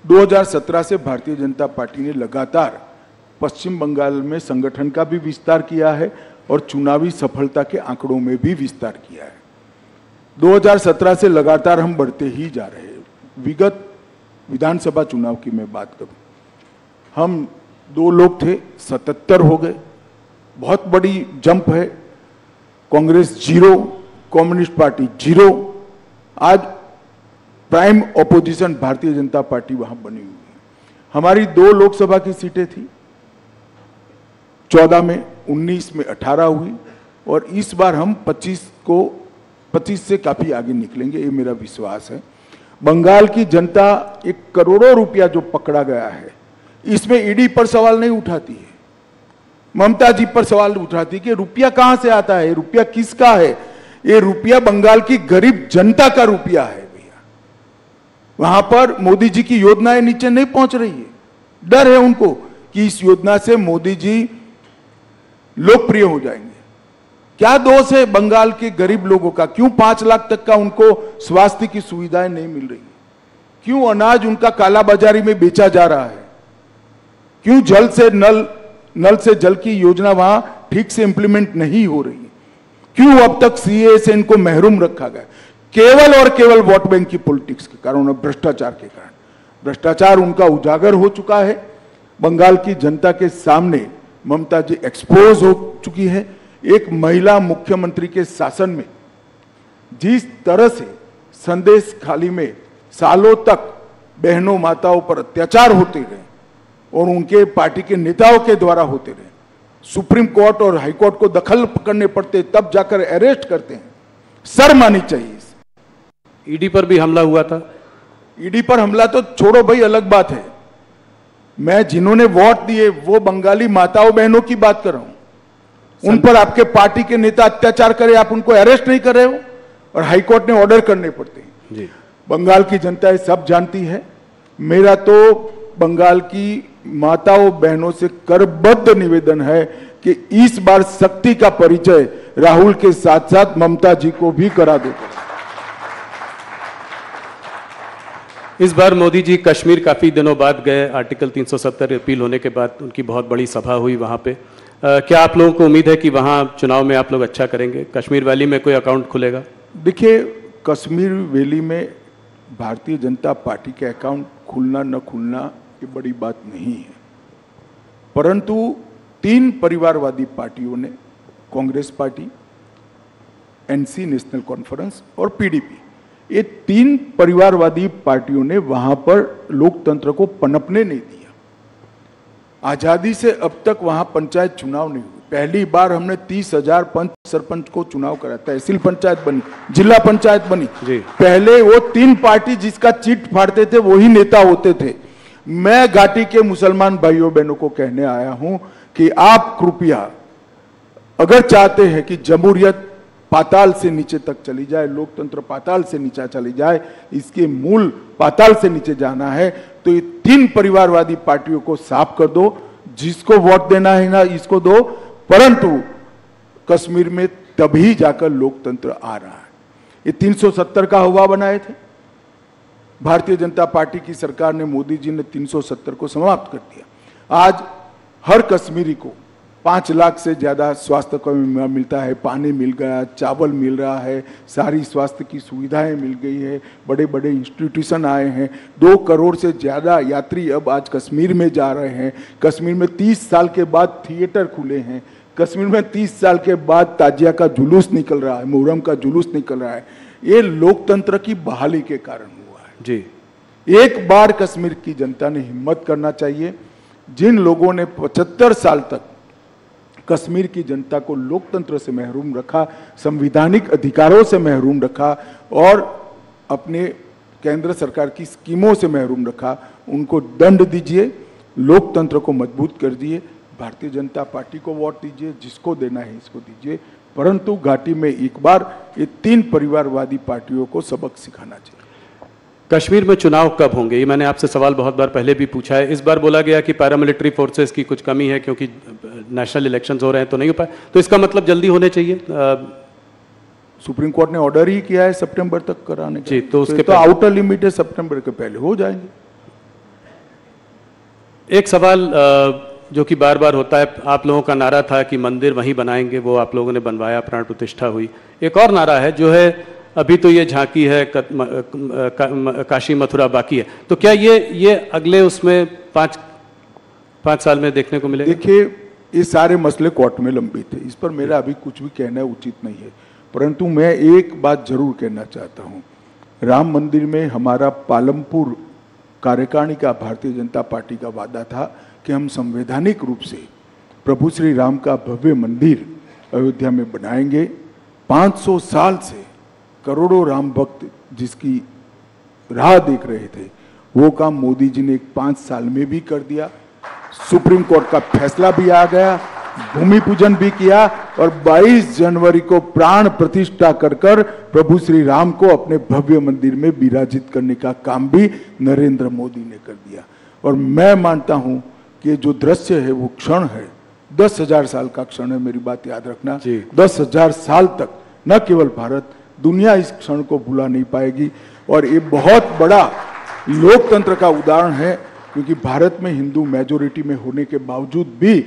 2017 से भारतीय जनता पार्टी ने लगातार पश्चिम बंगाल में संगठन का भी विस्तार किया है और चुनावी सफलता के आंकड़ों में भी विस्तार किया है। 2017 से लगातार हम बढ़ते ही जा रहे हैं। विगत विधानसभा चुनाव की मैं बात करूं, हम 2 लोग थे, 77 हो गए, बहुत बड़ी जंप है। Congress 0, communist party 0। आज prime opposition Bharatiya Janata party वहां बनी हुई है। हमारी 2 लोकसभा की सीटें थी, 14 में, 19 में 18 हुई और इस बार हम 25 से काफी आगे निकलेंगे, ये मेरा विश्वास है। बंगाल की जनता 1 करोड़ों रुपया जो पकड़ा गया है, इसमें ईडी पर सवाल नहीं उठाती है, ममता जी पर सवाल उठाती है कि रुपया कहां से आता है, रुपया किसका है। ये रुपया बंगाल की गरीब जनता का रुपया है भैया। वहां पर मोदी जी की योजनाएं नीचे नहीं पहुंच रही है। डर है उनको कि इस योजना से मोदी जी लोकप्रिय हो जाएंगे। क्या दोष है बंगाल के गरीब लोगों का? क्यों 5 लाख तक का उनको स्वास्थ्य की सुविधाएं नहीं मिल रही? क्यों अनाज उनका कालाबाजारी में बेचा जा रहा है? क्यों नल से जल की योजना वहां ठीक से इंप्लीमेंट नहीं हो रही है? क्यों अब तक सीए से इनको महरूम रखा गया? केवल और केवल वोट बैंक की पॉलिटिक्स के कारण और भ्रष्टाचार के कारण। भ्रष्टाचार उनका उजागर हो चुका है। बंगाल की जनता के सामने ममता जी एक्सपोज हो चुकी है। एक महिला मुख्यमंत्री के शासन में जिस तरह से संदेश खाली में सालों तक बहनों माताओं पर अत्याचार होते रहे और उनके पार्टी के नेताओं के द्वारा होते रहे, सुप्रीम कोर्ट और हाई कोर्ट को दखल करने पड़ते, तब जाकर अरेस्ट करते हैं। शर्म आनी चाहिए। ईडी पर भी हमला हुआ था। ईडी पर हमला तो छोड़ो भाई, अलग बात है। मैं जिन्होंने वोट दिए वो बंगाली माताओं बहनों की बात कर रहा हूं। उन पर आपके पार्टी के नेता अत्याचार करे, आप उनको अरेस्ट नहीं कर रहे हो और हाईकोर्ट ने ऑर्डर करने पड़ते हैं जी। बंगाल की जनता ये सब जानती है। मेरा तो बंगाल की माताओं बहनों से करबद्ध निवेदन है कि इस बार शक्ति का परिचय राहुल के साथ साथ ममता जी को भी करा दो। इस बार मोदी जी कश्मीर काफी दिनों बाद गए। आर्टिकल 370 अपील होने के बाद उनकी बहुत बड़ी सभा हुई वहां पे। क्या आप लोगों को उम्मीद है कि वहां चुनाव में आप लोग अच्छा करेंगे? कश्मीर वैली में कोई अकाउंट खुलेगा? देखिए, कश्मीर वैली में भारतीय जनता पार्टी के अकाउंट खुलना न खुलना ये बड़ी बात नहीं है, परंतु 3 परिवारवादी पार्टियों ने, Congress party, NC national conference और पीडीपी, ये 3 परिवारवादी पार्टियों ने वहां पर लोकतंत्र को पनपने नहीं दिया। आजादी से अब तक वहां पंचायत चुनाव नहीं हुए। पहली बार हमने 30,000 पंच सरपंच को चुनाव करा, तहसील पंचायत बनी, जिला पंचायत बनी। पहले वो 3 पार्टी जिसका चिट फाड़ते थे वही नेता होते थे। मैं घाटी के मुसलमान भाइयों बहनों को कहने आया हूं कि आप कृपया अगर चाहते हैं कि जमहूरियत पाताल से नीचे तक चली जाए, लोकतंत्र पाताल से नीचे चली जाए, इसके मूल पाताल से नीचे जाना है, तो ये 3 परिवारवादी पार्टियों को साफ कर दो। जिसको वोट देना है ना इसको दो, परंतु कश्मीर में तभी जाकर लोकतंत्र आ रहा है। ये 370 का हवा बनाए थे भारतीय जनता पार्टी की सरकार ने, मोदी जी ने 370 को समाप्त कर दिया। आज हर कश्मीरी को 5 लाख से ज्यादा स्वास्थ्य को मिलता है, पानी मिल गया, चावल मिल रहा है, सारी स्वास्थ्य की सुविधाएं मिल गई है, बड़े बड़े इंस्टीट्यूशन आए हैं। 2 करोड़ से ज्यादा यात्री अब आज कश्मीर में जा रहे हैं। कश्मीर में 30 साल के बाद थिएटर खुले हैं। कश्मीर में 30 साल के बाद ताजिया का जुलूस निकल रहा है, मुहर्रम का जुलूस निकल रहा है। ये लोकतंत्र की बहाली के कारण हुआ है जी। एक बार कश्मीर की जनता ने हिम्मत करना चाहिए। जिन लोगों ने 75 साल तक कश्मीर की जनता को लोकतंत्र से महरूम रखा, संवैधानिक अधिकारों से महरूम रखा और अपने केंद्र सरकार की स्कीमों से महरूम रखा, उनको दंड दीजिए, लोकतंत्र को मजबूत कर दिए। भारतीय जनता पार्टी को वोट दीजिए, जिसको देना है इसको दीजिए, परंतु घाटी में एक बार ये 3 परिवारवादी पार्टियों को सबक सिखाना चाहिए। कश्मीर में चुनाव कब होंगे, ये मैंने आपसे सवाल बहुत बार पहले भी पूछा है। इस बार बोला गया कि पैरामिलिट्री फोर्सेस की कुछ कमी है क्योंकि नेशनल इलेक्शंस हो रहे हैं तो नहीं हो पाए, तो इसका मतलब जल्दी होने चाहिए। सुप्रीम कोर्ट ने ऑर्डर ही किया है सितंबर तक कराने का। जी, तो उसके तो आउटर लिमिट है, सितंबर के पहले हो जाएंगे। एक सवाल जो कि बार बार होता है, आप लोगों का नारा था कि मंदिर वहीं बनाएंगे, वो आप लोगों ने बनवाया, प्राण प्रतिष्ठा हुई। एक और नारा है जो है अभी तो ये झांकी है, काशी मथुरा बाकी है, तो क्या ये अगले उसमें 5 साल में देखने को मिलेगा? देखिए, ये सारे मसले कोर्ट में लंबित है, इस पर मेरा अभी कुछ भी कहना उचित नहीं है, परंतु मैं एक बात जरूर कहना चाहता हूँ। राम मंदिर में हमारा पालमपुर कार्यकारिणी का भारतीय जनता पार्टी का वादा था कि हम संवैधानिक रूप से प्रभु श्री राम का भव्य मंदिर अयोध्या में बनाएंगे। 500 साल से करोड़ों राम भक्त जिसकी राह देख रहे थे, वो काम मोदी जी ने 5 साल में भी कर दिया। सुप्रीम कोर्ट का फैसला भी आ गया, भूमि पूजन भी किया और 22 जनवरी को प्राण प्रतिष्ठा कर प्रभु श्री राम को अपने भव्य मंदिर में विराजित करने का काम भी नरेंद्र मोदी ने कर दिया। और मैं मानता हूं कि जो दृश्य है वो क्षण है, 10,000 साल का क्षण है, मेरी बात याद रखना। 10,000 साल तक न केवल भारत, दुनिया इस क्षण को भुला नहीं पाएगी। और ये बहुत बड़ा लोकतंत्र का उदाहरण है, क्योंकि भारत में हिंदू मेजोरिटी में होने के बावजूद भी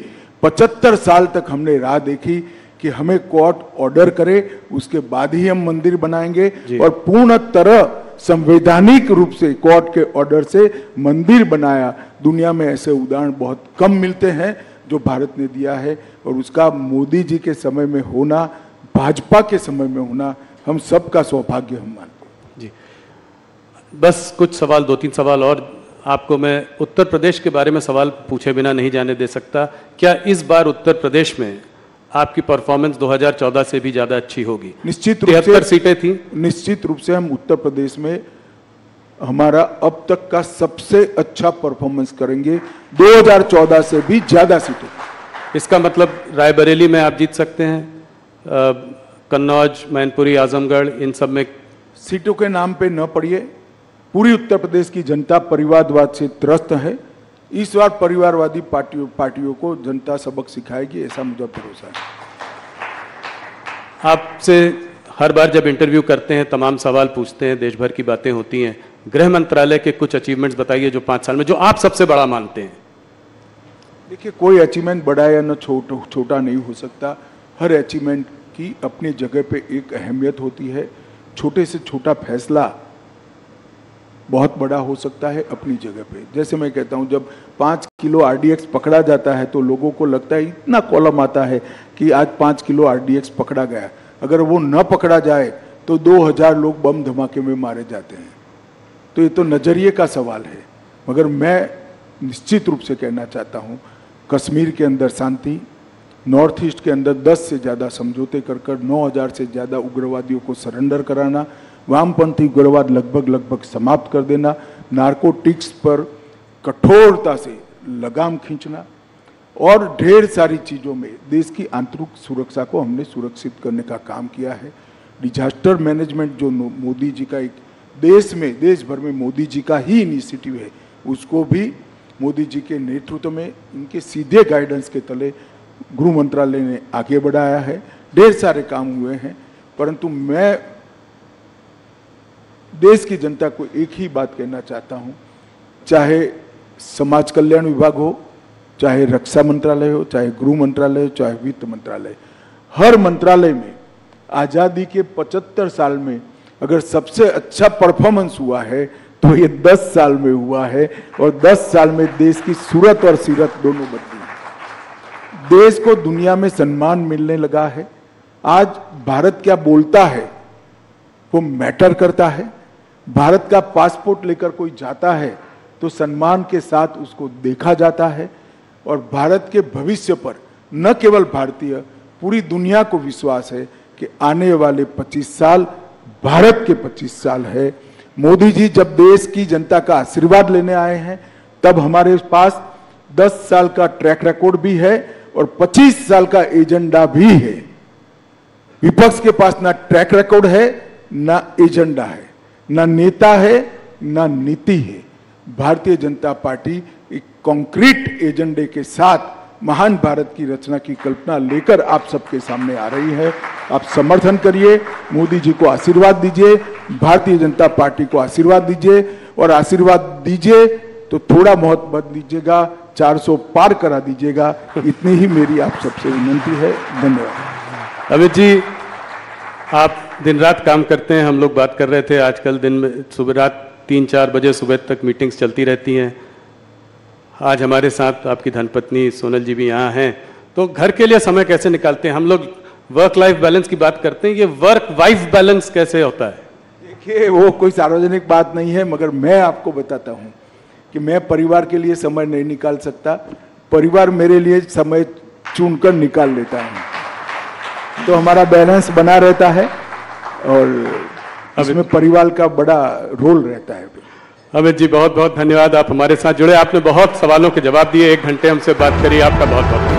75 साल तक हमने राह देखी कि हमें कोर्ट ऑर्डर करे, उसके बाद ही हम मंदिर बनाएंगे। और पूर्ण तरह संवैधानिक रूप से कोर्ट के ऑर्डर से मंदिर बनाया। दुनिया में ऐसे उदाहरण बहुत कम मिलते हैं जो भारत ने दिया है, और उसका मोदी जी के समय में होना, भाजपा के समय में होना, हम सबका सौभाग्य हम मानते हैं। जी, बस कुछ सवाल, 2-3 सवाल और आपको मैं उत्तर प्रदेश के बारे में सवाल पूछे बिना नहीं जाने दे सकता। क्या इस बार उत्तर प्रदेश में आपकी परफॉर्मेंस 2014 से भी ज्यादा अच्छी होगी? निश्चित रूप से 73 सीटें थी। निश्चित रूप से हम उत्तर प्रदेश में हमारा अब तक का सबसे अच्छा परफॉर्मेंस करेंगे, 2014 से भी ज्यादा सीटें। इसका मतलब रायबरेली में आप जीत सकते हैं, कन्नौज, मैनपुरी, आजमगढ़, इन सब में? सीटों के नाम पे न पड़िए, पूरी उत्तर प्रदेश की जनता परिवारवाद से त्रस्त है। इस बार परिवारवादी पार्टियों को जनता सबक सिखाएगी, ऐसा मुझे भरोसा है। आपसे हर बार जब इंटरव्यू करते हैं तमाम सवाल पूछते हैं, देश भर की बातें होती हैं। गृह मंत्रालय के कुछ अचीवमेंट्स बताइए जो 5 साल में, जो आप सबसे बड़ा मानते हैं। देखिए, कोई अचीवमेंट बड़ा या न छोटा नहीं हो सकता। हर अचीवमेंट की अपनी जगह पे एक अहमियत होती है। छोटे से छोटा फैसला बहुत बड़ा हो सकता है अपनी जगह पे। जैसे मैं कहता हूं, जब 5 किलो आरडीएक्स पकड़ा जाता है तो लोगों को लगता है, इतना कॉलम आता है कि आज 5 किलो आरडीएक्स पकड़ा गया। अगर वो न पकड़ा जाए तो 2000 लोग बम धमाके में मारे जाते हैं। तो ये तो नजरिए का सवाल है। मगर मैं निश्चित रूप से कहना चाहता हूं, कश्मीर के अंदर शांति, नॉर्थ ईस्ट के अंदर 10 से ज़्यादा समझौते कर 9,000 से ज़्यादा उग्रवादियों को सरेंडर कराना, वामपंथी उग्रवाद लगभग समाप्त कर देना, नारकोटिक्स पर कठोरता से लगाम खींचना और ढेर सारी चीज़ों में देश की आंतरिक सुरक्षा को हमने सुरक्षित करने का काम किया है। डिजास्टर मैनेजमेंट जो मोदी जी का एक देश भर में मोदी जी का ही इनिशिएटिव है, उसको भी मोदी जी के नेतृत्व में इनके सीधे गाइडेंस के तले गृह मंत्रालय ने आगे बढ़ाया है। ढेर सारे काम हुए हैं, परंतु मैं देश की जनता को एक ही बात कहना चाहता हूं, चाहे समाज कल्याण विभाग हो, चाहे रक्षा मंत्रालय हो, चाहे गृह मंत्रालय हो, चाहे वित्त मंत्रालय, हर मंत्रालय में आजादी के 75 साल में अगर सबसे अच्छा परफॉर्मेंस हुआ है तो ये 10 साल में हुआ है, और 10 साल में देश की सूरत और सीरत दोनों बदली है। देश को दुनिया में सम्मान मिलने लगा है। आज भारत क्या बोलता है वो मैटर करता है। भारत का पासपोर्ट लेकर कोई जाता है तो सम्मान के साथ उसको देखा जाता है, और भारत के भविष्य पर न केवल भारतीय, पूरी दुनिया को विश्वास है कि आने वाले 25 साल भारत के 25 साल है। मोदी जी जब देश की जनता का आशीर्वाद लेने आए हैं, तब हमारे पास 10 साल का ट्रैक रिकॉर्ड भी है और 25 साल का एजेंडा भी है। विपक्ष के पास ना ट्रैक रिकॉर्ड है, ना एजेंडा है, ना नेता है, ना नीति है। भारतीय जनता पार्टी एक कॉन्क्रीट एजेंडे के साथ महान भारत की रचना की कल्पना लेकर आप सबके सामने आ रही है। आप समर्थन करिए, मोदी जी को आशीर्वाद दीजिए, भारतीय जनता पार्टी को आशीर्वाद दीजिए, और आशीर्वाद दीजिए तो थोड़ा बहुत मत दीजिएगा, 400 पार करा दीजिएगा। इतनी ही मेरी आप सबसे विनंती है। धन्यवाद। अमित जी, आप दिन रात काम करते हैं, हम लोग बात कर रहे थे आजकल दिन में सुबह रात 3-4 बजे सुबह तक मीटिंग्स चलती रहती हैं। आज हमारे साथ आपकी धर्मपत्नी सोनल जी भी यहाँ हैं, तो घर के लिए समय कैसे निकालते हैं? हम लोग वर्क लाइफ बैलेंस की बात करते हैं, ये वर्क वाइफ बैलेंस कैसे होता है? देखिए, वो कोई सार्वजनिक बात नहीं है, मगर मैं आपको बताता हूँ कि मैं परिवार के लिए समय नहीं निकाल सकता, परिवार मेरे लिए समय चुनकर निकाल लेता है, तो हमारा बैलेंस बना रहता है और इसमें परिवार का बड़ा रोल रहता है। अमित जी, बहुत बहुत धन्यवाद, आप हमारे साथ जुड़े, आपने बहुत सवालों के जवाब दिए, 1 घंटे हमसे बात करी, आपका बहुत बहुत